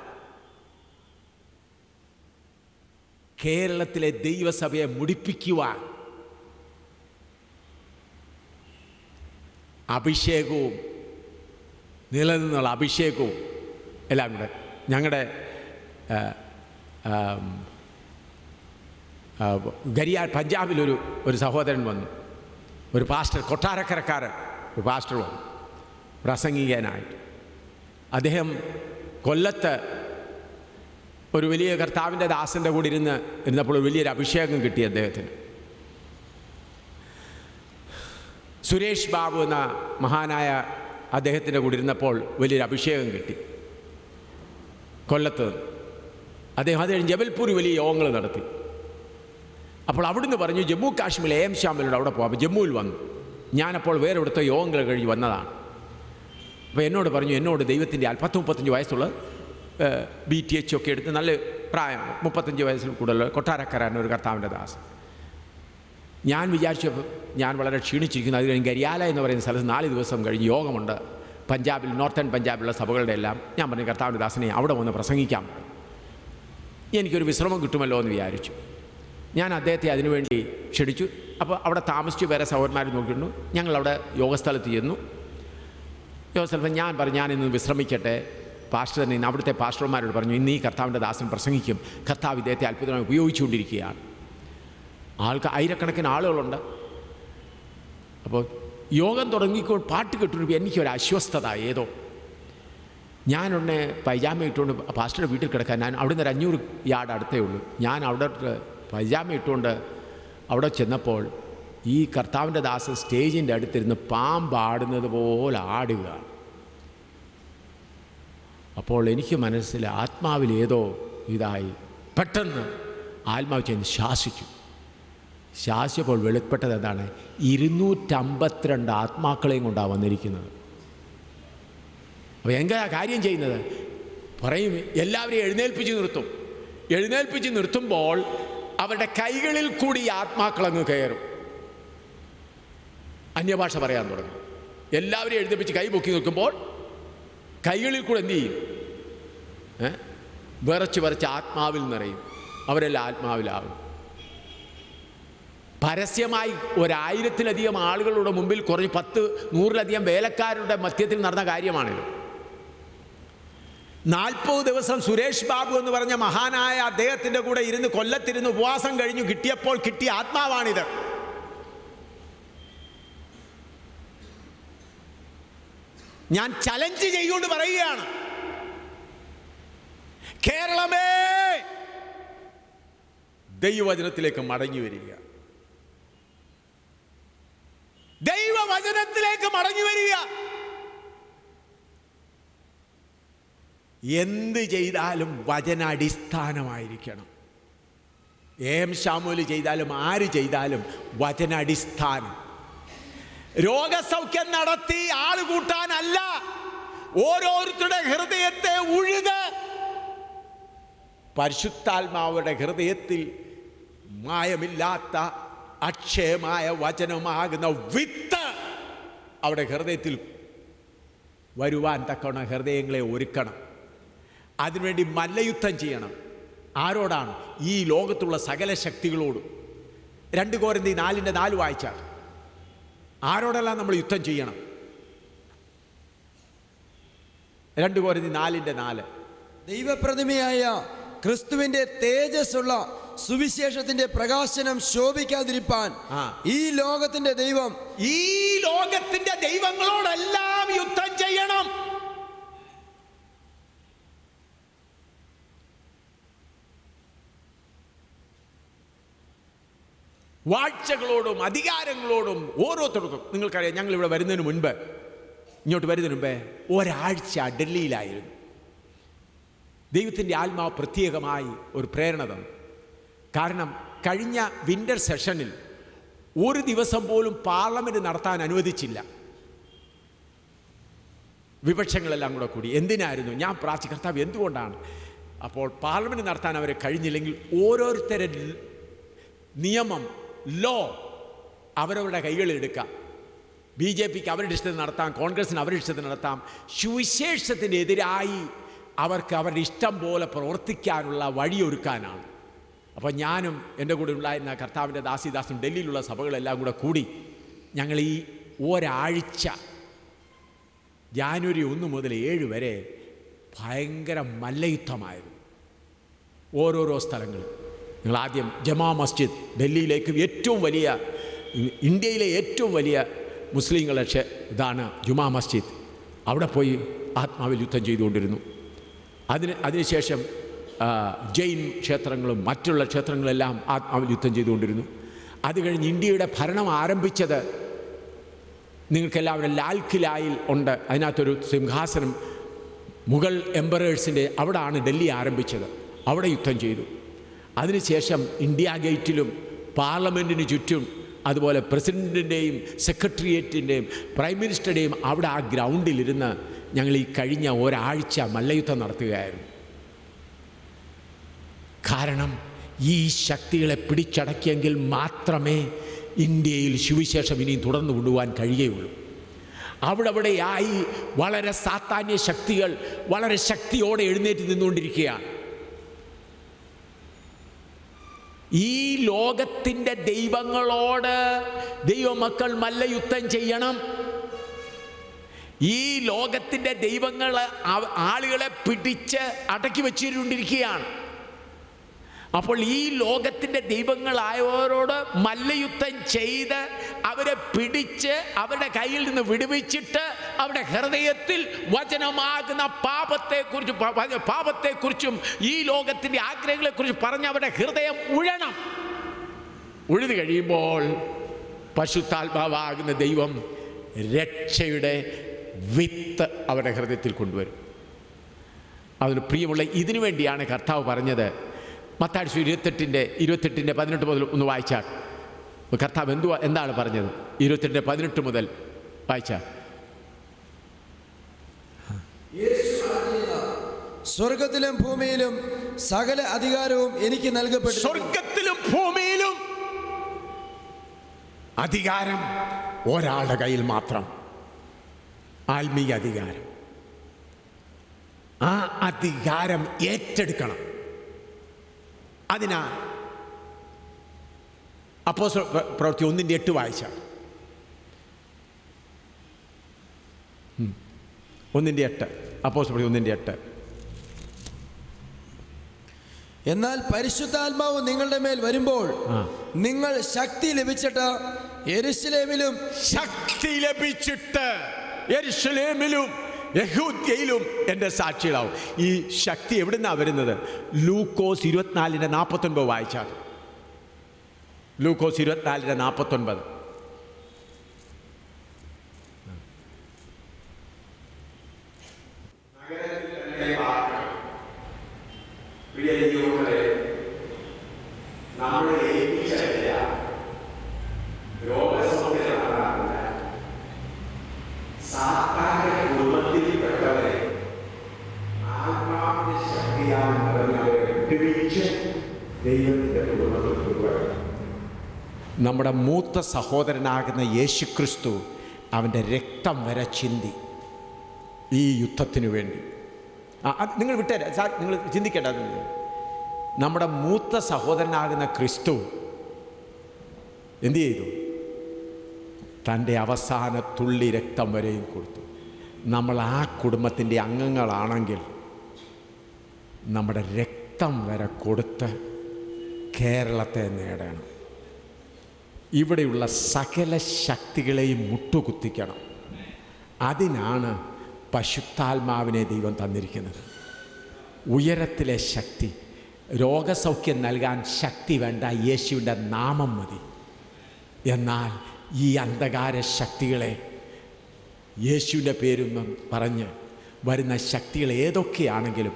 A: കേരളത്തിലെ ദൈവസഭയെ മുടിപ്പിക്കുവാൻ അഭിഷേകവും നിലനിന്നുള്ള അഭിഷേകവും എല്ലാം കൂടെ. ഞങ്ങളുടെ ഗരിയാൽ പഞ്ചാബിലൊരു സഹോദരൻ വന്നു, ഒരു പാസ്റ്റർ, കൊട്ടാരക്കരക്കാരൻ ഒരു പാസ്റ്റർ വന്നു പ്രസംഗിക്കാനായിട്ട്. അദ്ദേഹം കൊല്ലത്ത് ഒരു വലിയ കർത്താവിൻ്റെ ദാസൻ്റെ കൂടെ ഇരുന്നപ്പോൾ ഒരു വലിയൊരു അഭിഷേകം കിട്ടി അദ്ദേഹത്തിന്. സുരേഷ് ബാബു എന്ന മഹാനായ അദ്ദേഹത്തിൻ്റെ കൂടെ ഇരുന്നപ്പോൾ വലിയൊരു അഭിഷേകം കിട്ടി കൊല്ലത്ത്. അദ്ദേഹം അത് കഴിഞ്ഞ് ജബൽപൂർ വലിയ യോഗങ്ങൾ നടത്തി. അപ്പോൾ അവിടുന്ന് പറഞ്ഞു ജമ്മു കാശ്മീരിലെ AM ശ്യാമിലോട് അവിടെ പോകാം. ജമ്മുവിൽ വന്നു. ഞാനപ്പോൾ വേറെ ഇവിടുത്തെ യോഗങ്ങൾ കഴിഞ്ഞ് വന്നതാണ്. അപ്പോൾ എന്നോട് പറഞ്ഞു, എന്നോട് ദൈവത്തിൻ്റെ 30-35 വയസ്സുള്ള BTH ഒക്കെ എടുത്ത് നല്ല പ്രായം, 35 വയസ്സിൽ കൂടുതൽ, കൊട്ടാരക്കരാൻ ഒരു കർത്താവിൻ്റെ ദാസൻ. ഞാൻ വിചാരിച്ചപ്പോൾ ഞാൻ വളരെ ക്ഷീണിച്ചിരിക്കുന്നു. അത് കഴിഞ്ഞ് ഗരിയാല എന്ന് പറയുന്ന സ്ഥലത്ത് 4 ദിവസം കഴിഞ്ഞ് യോഗമുണ്ട് പഞ്ചാബിൽ, നോർത്തേൺ പഞ്ചാബിലുള്ള സഭകളുടെ എല്ലാം. ഞാൻ പറഞ്ഞു കർത്താവിൻ്റെ ദാസനെ അവിടെ വന്ന് പ്രസംഗിക്കാം, എനിക്കൊരു വിശ്രമം കിട്ടുമല്ലോ എന്ന് വിചാരിച്ചു. ഞാൻ അദ്ദേഹത്തെ അതിനുവേണ്ടി ക്ഷണിച്ചു. അപ്പോൾ അവിടെ താമസിച്ച് വേറെ സഹോദരന്മാർ നോക്കിയിരുന്നു. ഞങ്ങളവിടെ യോഗസ്ഥലത്ത് ചെന്നു. യോസേഫ് ഞാൻ പറഞ്ഞു ഞാനിന്ന് വിശ്രമിക്കട്ടെ. പാസ്റ്റർ തന്നെ ഇന്ന് അവിടുത്തെ പാസ്റ്റർമാരോട് പറഞ്ഞു, ഇന്ന് ഈ കർത്താവിൻ്റെ ദാസൻ പ്രസംഗിക്കും, കർത്താവ് ഇദ്ദേഹത്തെ അത്ഭുതമായി ഉപയോഗിച്ചുകൊണ്ടിരിക്കുകയാണ്. ആയിരക്കണക്കിന് ആളുകളുണ്ട്. അപ്പോൾ യോഗം തുടങ്ങിക്കൊണ്ട് പാട്ട് കേട്ടുകൊണ്ട് എനിക്കൊരു അസ്വസ്ഥത ഏതോ. ഞാനുടനെ പൈജാമ ഇട്ടുകൊണ്ട് പാസ്റ്ററുടെ വീട്ടിൽ കിടക്കാൻ, ഞാൻ അവിടെ നിന്ന് ഒരു 500 യാർഡ് അടുത്തേ ഉള്ളൂ. ഞാൻ അവിടെ പൈജാമ ഇട്ടുകൊണ്ട് അവിടെ ചെന്നപ്പോൾ ഈ കർത്താവിൻ്റെ ദാസൻ സ്റ്റേജിൻ്റെ അടുത്തിരുന്ന് പാമ്പാടുന്നത് പോലെ ആടുക. അപ്പോൾ എനിക്ക് മനസ്സിൽ ആത്മാവിൽ ഏതോ ഇതായി. പെട്ടെന്ന് ആത്മാവ് ചെന്ന് ശാസിച്ചപ്പോൾ വെളിപ്പെട്ടത് എന്താണ്? 252 ആത്മാക്കളെയും കൊണ്ടാണ് വന്നിരിക്കുന്നത്. അപ്പോൾ എങ്ങനെയാ കാര്യം ചെയ്യുന്നത്? പറയും എല്ലാവരെയും എഴുന്നേൽപ്പിച്ച് നിർത്തുമ്പോൾ അവരുടെ കൈകളിൽ കൂടി ആത്മാക്കളങ്ങ് കയറും. അന്യഭാഷ പറയാൻ തുടങ്ങും. എല്ലാവരെയും എഴുന്നേൽപ്പിച്ച് കൈ പൊക്കി നിൽക്കുമ്പോൾ കൈകളിൽ കൂടെ എന്തു ചെയ്യും? വിറച്ച് ആത്മാവിൽ നിറയും. അവരെല്ലാം ആത്മാവിലാവും. പരസ്യമായി 1000-ലധികം ആളുകളുടെ മുമ്പിൽ കുറഞ്ഞ് 100-ലധികം വേലക്കാരുടെ മധ്യത്തിൽ നടന്ന കാര്യമാണിത്. 40 ദിവസം സുരേഷ് ബാബു എന്ന് പറഞ്ഞ മഹാനായ അദ്ദേഹത്തിൻ്റെ കൂടെ ഇരുന്ന് കൊല്ലത്തിരുന്ന് ഉപവാസം കഴിഞ്ഞു കിട്ടിയപ്പോൾ കിട്ടിയ ആത്മാവാണിത്. ഞാൻ ചലഞ്ച് ചെയ്തുകൊണ്ട് പറയുകയാണ്, കേരളമേ ദൈവവചനത്തിലേക്ക് മടങ്ങി വരിക. ദൈവവചനത്തിലേക്ക് മടങ്ങി വരിക. എന്ത് ചെയ്താലും വചനാടിസ്ഥാനമായിരിക്കണം. എം ശാമുൽ ചെയ്താലും ആര് ചെയ്താലും വചനാടിസ്ഥാനം. രോഗസൗഖ്യം നടത്തി ആള് കൂട്ടാനല്ല, ഓരോരുത്തരുടെ ഹൃദയത്തെ ഉഴുത് പരിശുദ്ധാത്മാവുടെ ഹൃദയത്തിൽ മായമില്ലാത്ത അക്ഷയമായ വചനമാകുന്ന വിത്ത് അവിടെ ഹൃദയത്തിൽ വരുവാൻ തക്കവണ്ണം ഹൃദയങ്ങളെ ഒരുക്കണം. അതിനുവേണ്ടി മല്ലയുദ്ധം ചെയ്യണം. ആരോടാണ്? ഈ ലോകത്തുള്ള സകല ശക്തികളോടും. 2 കൊരിന്ത്യർ 4:4 വായിച്ചാൽ ആരോടെല്ലാം നമ്മൾ യുദ്ധം ചെയ്യണം? 2 കൊരിന്ത്യർ 4:4
B: ദൈവപ്രതിമയായ ക്രിസ്തുവിന്റെ തേജസ്സുള്ള സുവിശേഷത്തിന്റെ പ്രകാശനം ശോഭിക്കാതിരിപ്പാൻ ഈ ലോകത്തിന്റെ ദൈവങ്ങളോടെല്ലാം യുദ്ധം ചെയ്യണം.
A: വാഴ്ചകളോടും അധികാരങ്ങളോടും ഓരോരുത്തർക്കും. നിങ്ങൾക്കറിയാം, ഞങ്ങളിവിടെ വരുന്നതിന് മുൻപ്, ഇങ്ങോട്ട് വരുന്നതിന് മുമ്പേ ഒരാഴ്ച ഡൽഹിയിലായിരുന്നു. ദൈവത്തിൻ്റെ ആത്മാവ് പ്രത്യേകമായി ഒരു പ്രേരണ തന്നു. കാരണം കഴിഞ്ഞ വിൻ്റർ സെഷനിൽ ഒരു ദിവസം പോലും പാർലമെൻറ്റ് നടത്താൻ അനുവദിച്ചില്ല. വിപക്ഷങ്ങളെല്ലാം കൂടി. എന്തിനായിരുന്നു? ഞാൻ പ്രാർത്ഥിച്ചു, കർത്താവ് എന്തുകൊണ്ടാണ്? അപ്പോൾ പാർലമെൻറ്റ് നടത്താൻ അവരെ കഴിഞ്ഞില്ലെങ്കിൽ ഓരോരുത്തരുടെ നിയമം, ലോ അവരവരുടെ കൈകളിലെടുക്കാം. BJPക്ക് അവരുടെ ഇഷ്ടത്തിന് നടത്താം, കോൺഗ്രസിന് അവരുടെ ഇഷ്ടത്തിന് നടത്താം. സുവിശേഷത്തിനെതിരായി അവർക്ക് അവരുടെ ഇഷ്ടം പോലെ പ്രവർത്തിക്കാനുള്ള വഴിയൊരുക്കാനാണ്. അപ്പോൾ ഞാനും എൻ്റെ കൂടെ ഉണ്ടായിരുന്ന കർത്താവിൻ്റെ ദാസിദാസും ഡൽഹിയിലുള്ള സഭകളെല്ലാം കൂടി ഞങ്ങൾ ഈ ഒരാഴ്ച ജാനുവരി 1 മുതൽ 7 വരെ ഭയങ്കര മല്ലയുദ്ധമായിരുന്നു. ഓരോരോ സ്ഥലങ്ങളിൽ. നിങ്ങൾ ആദ്യം ജമാ മസ്ജിദ്, ഡൽഹിയിലേക്ക് ഏറ്റവും വലിയ, ഇന്ത്യയിലെ ഏറ്റവും വലിയ മുസ്ലിങ്ങളുടെ ഇതാണ് ജുമാ മസ്ജിദ്. അവിടെ പോയി ആത്മാവിൽ യുദ്ധം ചെയ്തുകൊണ്ടിരുന്നു. അതിനുശേഷം ജൈൻ ക്ഷേത്രങ്ങളും മറ്റുള്ള ക്ഷേത്രങ്ങളെല്ലാം ആത്മാവിൽ യുദ്ധം ചെയ്തുകൊണ്ടിരുന്നു. അത് കഴിഞ്ഞ് ഇന്ത്യയുടെ ഭരണം ആരംഭിച്ചത് നിങ്ങൾക്കെല്ലാവരും ലാൽ കിലായിൽ ഉണ്ട്. അതിനകത്തൊരു സിംഹാസനം മുഗൾ എംപറേഴ്സിൻ്റെ, അവിടെയാണ് ഡൽഹി ആരംഭിച്ചത്. അവിടെ യുദ്ധം ചെയ്തു. അതിനുശേഷം ഇന്ത്യ ഗേറ്റിലും പാർലമെൻറ്റിന് ചുറ്റും, അതുപോലെ പ്രസിഡൻറ്റിൻ്റെയും സെക്രട്ടേറിയറ്റിൻ്റെയും പ്രൈം മിനിസ്റ്ററുടെയും അവിടെ ആ ഗ്രൗണ്ടിലിരുന്ന് ഞങ്ങൾ ഈ കഴിഞ്ഞ ഒരാഴ്ച മല്ലയുദ്ധം നടത്തുകയായിരുന്നു. കാരണം ഈ ശക്തികളെ പിടിച്ചടക്കിയെങ്കിൽ മാത്രമേ ഇന്ത്യയിൽ സുവിശേഷം ഇനിയും തുടർന്നു കൊണ്ടുപോകാൻ കഴിയുകയുള്ളൂ. അവിടെയായി വളരെ സാത്താന്യ ശക്തികൾ വളരെ ശക്തിയോടെ എഴുന്നേറ്റ് നിന്നുകൊണ്ടിരിക്കുകയാണ്. ഈ ലോകത്തിൻ്റെ ദൈവങ്ങളോട് ദൈവമക്കൾ മല്ലയുദ്ധം ചെയ്യണം. ഈ ലോകത്തിൻ്റെ ദൈവങ്ങൾ ആളുകളെ പിടിച്ച് അടക്കി വച്ചുകൊണ്ടിരിക്കുകയാണ്. അപ്പോൾ ഈ ലോകത്തിൻ്റെ ദൈവങ്ങളായവരോട് മല്ലയുദ്ധം ചെയ്ത് അവരെ പിടിച്ച് അവരുടെ കയ്യിൽ നിന്ന് വിടുവിച്ചിട്ട് അവരുടെ ഹൃദയത്തിൽ വചനമാകുന്ന പാപത്തെക്കുറിച്ചും ഈ ലോകത്തിൻ്റെ ആഗ്രഹങ്ങളെക്കുറിച്ച് പറഞ്ഞ് അവരുടെ ഹൃദയം ഉഴുതു കഴിയുമ്പോൾ പരിശുദ്ധാത്മാവാകുന്ന ദൈവം രക്ഷയുടെ വിത്ത് അവരുടെ ഹൃദയത്തിൽ കൊണ്ടുവരും. അതിന് പ്രിയമുള്ള, ഇതിനു വേണ്ടിയാണ് കർത്താവ് പറഞ്ഞത്. മത്തായി 28:18 മുതൽ ഒന്ന് വായിച്ചാൽ കർത്താവ് എന്താണ് പറഞ്ഞത്? 28:18 മുതൽ വായിച്ചാൽ,
B: സ്വർഗത്തിലും ഭൂമിയിലും സകല അധികാരവും എനിക്ക് നൽകപ്പെട്ടു.
A: സ്വർഗത്തിലും ഭൂമിയിലും അധികാരം ഒരാളുടെ കയ്യിൽ മാത്രം, ആത്മീയ അധികാരം. ആ അധികാരം ഏറ്റെടുക്കണം. അതിനാ അപ്പോസ്തല പ്രവൃത്തി 1:8 വായിച്ചാൽ, 1:8 അപ്പോസ്തല പ്രവൃത്തി 1:8.
B: എന്നാൽ പരിശുദ്ധാത്മാവ് നിങ്ങളുടെ മേൽ വരുമ്പോൾ നിങ്ങൾ ശക്തി ലഭിച്ചിട്ട് യെരൂശലേമിലും യഹൂദ്യയിലും എൻ്റെ സാക്ഷികളാവും.
A: ഈ ശക്തി എവിടുന്നാണ് വരുന്നത്? ലൂക്കോസ് 24:49 വായിച്ചാൽ, ലൂക്കോസ് 24:49. നമ്മുടെ മൂത്ത സഹോദരനാകുന്ന യേശുക്രിസ്തു അവൻ്റെ രക്തം വരെ ചിന്തി ഈ യുദ്ധത്തിനു വേണ്ടി. നിങ്ങൾ വിട്ടേരെ, നിങ്ങൾ ചിന്തിക്കേണ്ട. നമ്മുടെ മൂത്ത സഹോദരനാകുന്ന ക്രിസ്തു എന്തു ചെയ്തു? തൻ്റെ അവസാന തുള്ളി രക്തം വരെയും കൊടുത്തു. നമ്മൾ ആ കുടുംബത്തിൻ്റെ അംഗങ്ങളാണെങ്കിൽ നമ്മുടെ രക്തം വരെ കൊടുത്ത് കേരളത്തെ നേടണം. ഇവിടെയുള്ള സകല ശക്തികളെയും മുട്ടുകുത്തിക്കണം. അതിനാണ് പരിശുദ്ധാത്മാവിനെ ദൈവം തന്നിരിക്കുന്നത്. ഉയരത്തിലെ ശക്തി, രോഗസൗഖ്യം നൽകാൻ ശക്തി വേണ്ട, യേശുവിൻ്റെ നാമം മതി. എന്നാൽ ഈ അന്ധകാര ശക്തികളെ യേശുവിൻ്റെ പേരും പറഞ്ഞ് വരുന്ന ശക്തികൾ ഏതൊക്കെയാണെങ്കിലും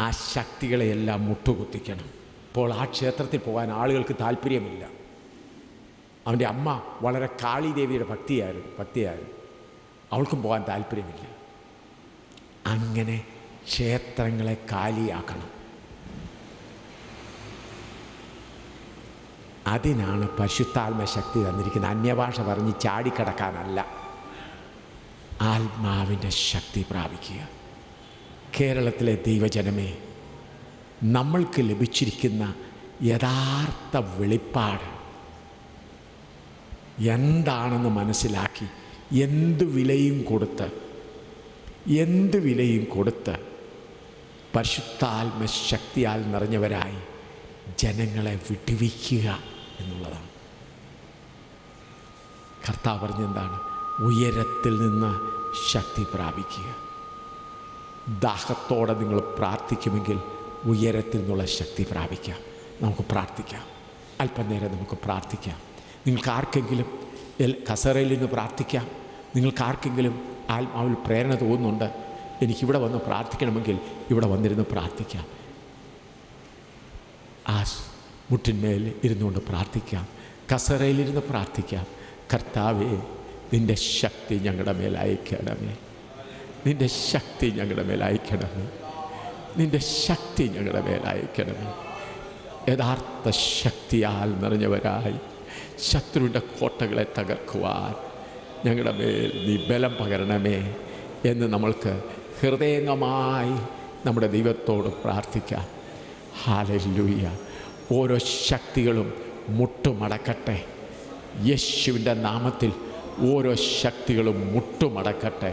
A: ആ ശക്തികളെയെല്ലാം മുട്ടുകുത്തിക്കണം. ഇപ്പോൾ ആ ക്ഷേത്രത്തിൽ പോകാൻ ആളുകൾക്ക് താല്പര്യമില്ല. അവൻ്റെ അമ്മ വളരെ കാളിദേവിയുടെ ഭക്തിയായിരുന്നു. അവൾക്കും പോകാൻ താല്പര്യമില്ല. അങ്ങനെ ക്ഷേത്രങ്ങളെ കാലിയാക്കണം. അതിനാണ് പരിശുദ്ധാത്മ ശക്തി തന്നിരിക്കുന്നത്. അന്യഭാഷ പറഞ്ഞ് ചാടിക്കടക്കാനല്ല, ആത്മാവിൻ്റെ ശക്തി പ്രാപിക്കുക. കേരളത്തിലെ ദൈവജനമേ, നമ്മൾക്ക് ലഭിച്ചിരിക്കുന്ന യഥാർത്ഥ വെളിപ്പാട് എന്താണെന്ന് മനസ്സിലാക്കി എന്ത് വിലയും കൊടുത്ത് പരിശുദ്ധാത്മ ശക്തിയാൽ നിറഞ്ഞവരായി ജനങ്ങളെ വിടുവിക്കുക എന്നുള്ളതാണ്. കർത്താവ് പറഞ്ഞെന്താണ്? ഉയരത്തിൽ നിന്ന് ശക്തി പ്രാപിക്കുക. ദാഹത്തോടെ നിങ്ങൾ പ്രാർത്ഥിക്കുമെങ്കിൽ ഉയരത്തിൽ നിന്നുള്ള ശക്തി പ്രാപിക്കാം. നമുക്ക് പ്രാർത്ഥിക്കാം. അല്പനേരം നമുക്ക് പ്രാർത്ഥിക്കാം. നിങ്ങൾക്ക് ആർക്കെങ്കിലും കസേരയിൽ നിന്ന് പ്രാർത്ഥിക്കാം. നിങ്ങൾക്ക് ആർക്കെങ്കിലും ആത്മാവിൽ പ്രേരണ തോന്നുന്നുണ്ട്, എനിക്കിവിടെ വന്ന് പ്രാർത്ഥിക്കണമെങ്കിൽ ഇവിടെ വന്നിരുന്ന് പ്രാർത്ഥിക്കാം. ആ മുട്ടിന്മേൽ ഇരുന്നുകൊണ്ട് പ്രാർത്ഥിക്കാം. കസേരയിലിരുന്ന് പ്രാർത്ഥിക്കാം. കർത്താവേ, നിൻ്റെ ശക്തി ഞങ്ങളുടെ മേൽ അയക്കണമേ. നിൻ്റെ ശക്തി ഞങ്ങളുടെ മേൽ അയക്കണമേ. നിൻ്റെ ശക്തി ഞങ്ങളുടെ മേൽ അയക്കണമേ. യഥാർത്ഥ ശക്തിയാൽ നിറഞ്ഞവരായി ശത്രുവിൻ്റെ കോട്ടകളെ തകർക്കുവാൻ ഞങ്ങളുടെ മേൽ നീ ബലം പകരണമേ എന്ന് നമ്മൾക്ക് ഹൃദയംഗമായി നമ്മുടെ ദൈവത്തോട് പ്രാർത്ഥിക്കാം. ഹല്ലേലൂയ. ഓരോ ശക്തികളും മുട്ടുമടക്കട്ടെ. യേശുവിൻ്റെ നാമത്തിൽ ഓരോ ശക്തികളും മുട്ടുമടക്കട്ടെ.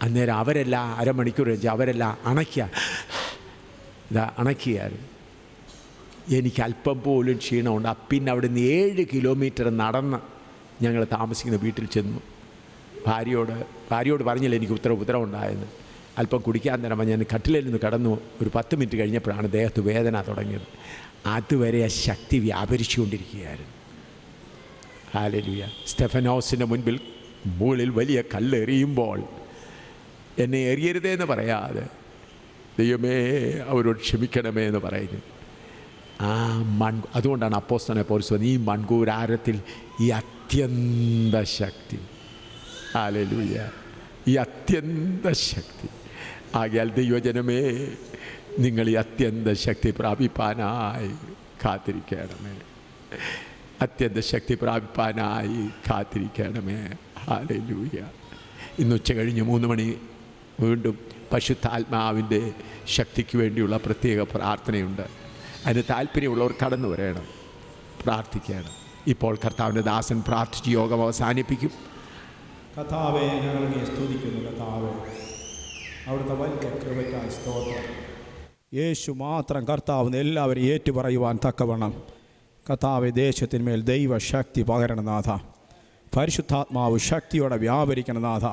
A: അന്നേരം അവരെല്ലാം അരമണിക്കൂർ വെച്ച് അവരെല്ലാം അണയ്ക്കുകയായിരുന്നു. എനിക്ക് അല്പം പോലും ക്ഷീണമുണ്ട്. പിന്നെ അവിടുന്ന് 7 കിലോമീറ്റർ നടന്ന് ഞങ്ങൾ താമസിക്കുന്ന വീട്ടിൽ ചെന്നു. ഭാര്യയോട് പറഞ്ഞില്ല എനിക്ക് ഉത്തരവുണ്ടായെന്ന്. അല്പം കുടിക്കാൻ തരുമ്പോൾ ഞാൻ കട്ടിലിൽ നിന്ന് കടന്നു. ഒരു 10 മിനിറ്റ് കഴിഞ്ഞപ്പോഴാണ് ദേഹത്ത് വേദന തുടങ്ങിയത്. അതുവരെ ആ ശക്തി വ്യാപരിച്ചുകൊണ്ടിരിക്കുകയായിരുന്നു. ഹല്ലേലൂയ. സ്തെഫനോസിൻ്റെ മുൻപിൽ മുകളിൽ വലിയ കല്ലെറിയുമ്പോൾ എന്നെ എറിയരുതേന്ന് പറയാതെ ദൈവമേ അവരോട് ക്ഷമിക്കണമേ എന്ന് പറയുന്നു. അതുകൊണ്ടാണ് അപ്പോസ്തലനായ പൗലോസ് പറഞ്ഞത്, ഈ മൺകൂടാരത്തിൽ ഈ അത്യന്ത ശക്തി. ഹല്ലേലൂയ. ഈ അത്യന്ത ശക്തി. ആകയാൽ ദൈവജനമേ, നിങ്ങൾ ഈ അത്യന്ത ശക്തി പ്രാപിപ്പാനായി കാത്തിരിക്കണമേ. അത്യന്ത ശക്തി പ്രാപിപ്പാനായി കാത്തിരിക്കണമേ. ഹല്ലേലൂയ. ഇന്ന് ഉച്ച കഴിഞ്ഞ് 3 മണി വീണ്ടും പരിശുദ്ധാത്മാവിൻ്റെ ശക്തിക്ക് വേണ്ടിയുള്ള പ്രത്യേക പ്രാർത്ഥനയുണ്ട്. അതിന് താല്പര്യമുള്ളവർ കടന്നു വരണം, പ്രാർത്ഥിക്കണം. ഇപ്പോൾ കർത്താവിൻ്റെ ദാസൻ പ്രാർത്ഥിച്ച് യോഗം അവസാനിപ്പിക്കും.
C: കർത്താവേ, ഞങ്ങൾ അങ്ങയെ സ്തുതിക്കുന്നു. കർത്താവേ, അവിടുത്തെ വലിയ കൃപയ്ക്കായി സ്തോത്രം. യേശു മാത്രം കർത്താവ് എല്ലാവരും ഏറ്റുപറയുവാൻ തക്കവണ്ണം കർത്താവെ ദേശത്തിന്മേൽ ദൈവശക്തി പകരണം നാഥ. പരിശുദ്ധാത്മാവ് ശക്തിയോടെ വ്യാപരിക്കണം നാഥ.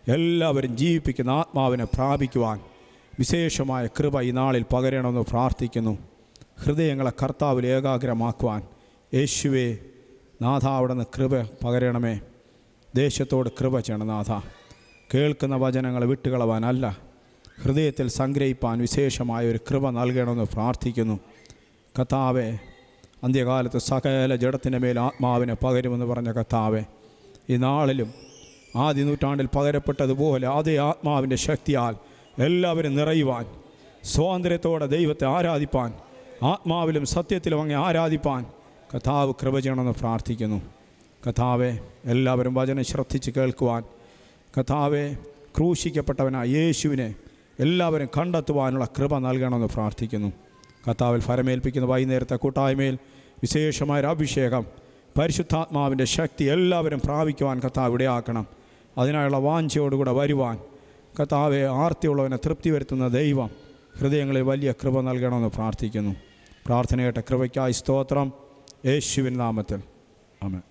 C: എല്ലാവരും ജീവിപ്പിക്കുന്ന ആത്മാവിനെ പ്രാപിക്കുവാൻ വിശേഷമായ കൃപ ഈ നാളിൽ പകരണമെന്ന് പ്രാർത്ഥിക്കുന്നു. ഹൃദയങ്ങളെ കർത്താവിൽ ഏകാഗ്രമാക്കുവാൻ യേശുവേ നാഥ അവിടുന്ന് കൃപ പകരണമേ. ദേശത്തോട് കൃപ ചെയ്യണം നാഥ. കേൾക്കുന്ന വചനങ്ങൾ വിട്ടുകളവാനല്ല, ഹൃദയത്തിൽ സംഗ്രഹിപ്പാൻ വിശേഷമായ ഒരു കൃപ നൽകണമെന്ന് പ്രാർത്ഥിക്കുന്നു. കർത്താവേ, അന്ത്യകാലത്ത് സകല ജഡത്തിൻ്റെ മേൽ ആത്മാവിനെ പകരുമെന്ന് പറഞ്ഞ കർത്താവേ, ഈ നാളിലും ആദ്യ നൂറ്റാണ്ടിൽ പകരപ്പെട്ടതുപോലെ അതേ ആത്മാവിൻ്റെ ശക്തിയാൽ എല്ലാവരും നിറയുവാൻ, സ്വാതന്ത്ര്യത്തോടെ ദൈവത്തെ ആരാധിപ്പാൻ, ആത്മാവിലും സത്യത്തിലും അങ്ങ് ആരാധിപ്പാൻ കർത്താവ് കൃപ ചെയ്യണമെന്ന് പ്രാർത്ഥിക്കുന്നു. കർത്താവെ, എല്ലാവരും വചനം ശ്രദ്ധിച്ച് കേൾക്കുവാൻ, കർത്താവെ ക്രൂശിക്കപ്പെട്ടവനായ യേശുവിനെ എല്ലാവരും കണ്ടെത്തുവാനുള്ള കൃപ നൽകണമെന്ന് പ്രാർത്ഥിക്കുന്നു. കർത്താവിൽ ഫലമേൽപ്പിക്കുന്ന വൈകുന്നേരത്തെ കൂട്ടായ്മയിൽ വിശേഷമായൊരു അഭിഷേകം, പരിശുദ്ധാത്മാവിൻ്റെ ശക്തി എല്ലാവരും പ്രാപിക്കുവാൻ കർത്താവ് ഇടയാക്കണം. അതിനായുള്ള വാഞ്ചയോടുകൂടെ വരുവാൻ കർത്താവെ, ആർത്തിയുള്ളവനെ തൃപ്തി വരുത്തുന്ന ദൈവം ഹൃദയങ്ങളിൽ വലിയ കൃപ നൽകണമെന്ന് പ്രാർത്ഥിക്കുന്നു. പ്രാർത്ഥനയുടെ കൃപയ്ക്കായി സ്തോത്രം, യേശുവിൻ നാമത്തിൽ ആമേൻ.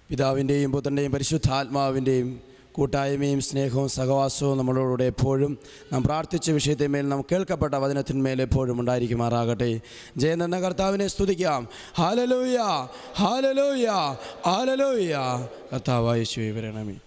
B: പിതാവിൻ്റെയും പുത്രൻ്റെയും പരിശുദ്ധാത്മാവിൻ്റെയും കൂട്ടായ്മയും സ്നേഹവും സഹവാസവും നമ്മളോടുകൂടെ എപ്പോഴും നാം പ്രാർത്ഥിച്ച വിഷയത്തിന്മേൽ നാം കേൾക്കപ്പെട്ട വചനത്തിന്മേൽ എപ്പോഴും ഉണ്ടായിരിക്കുമാറാകട്ടെ. ജയം എന്ന കർത്താവിനെ സ്തുതിക്കാം. Hallelujah, hallelujah, hallelujah. കർത്താവായ യേശുവേ വരണമേ.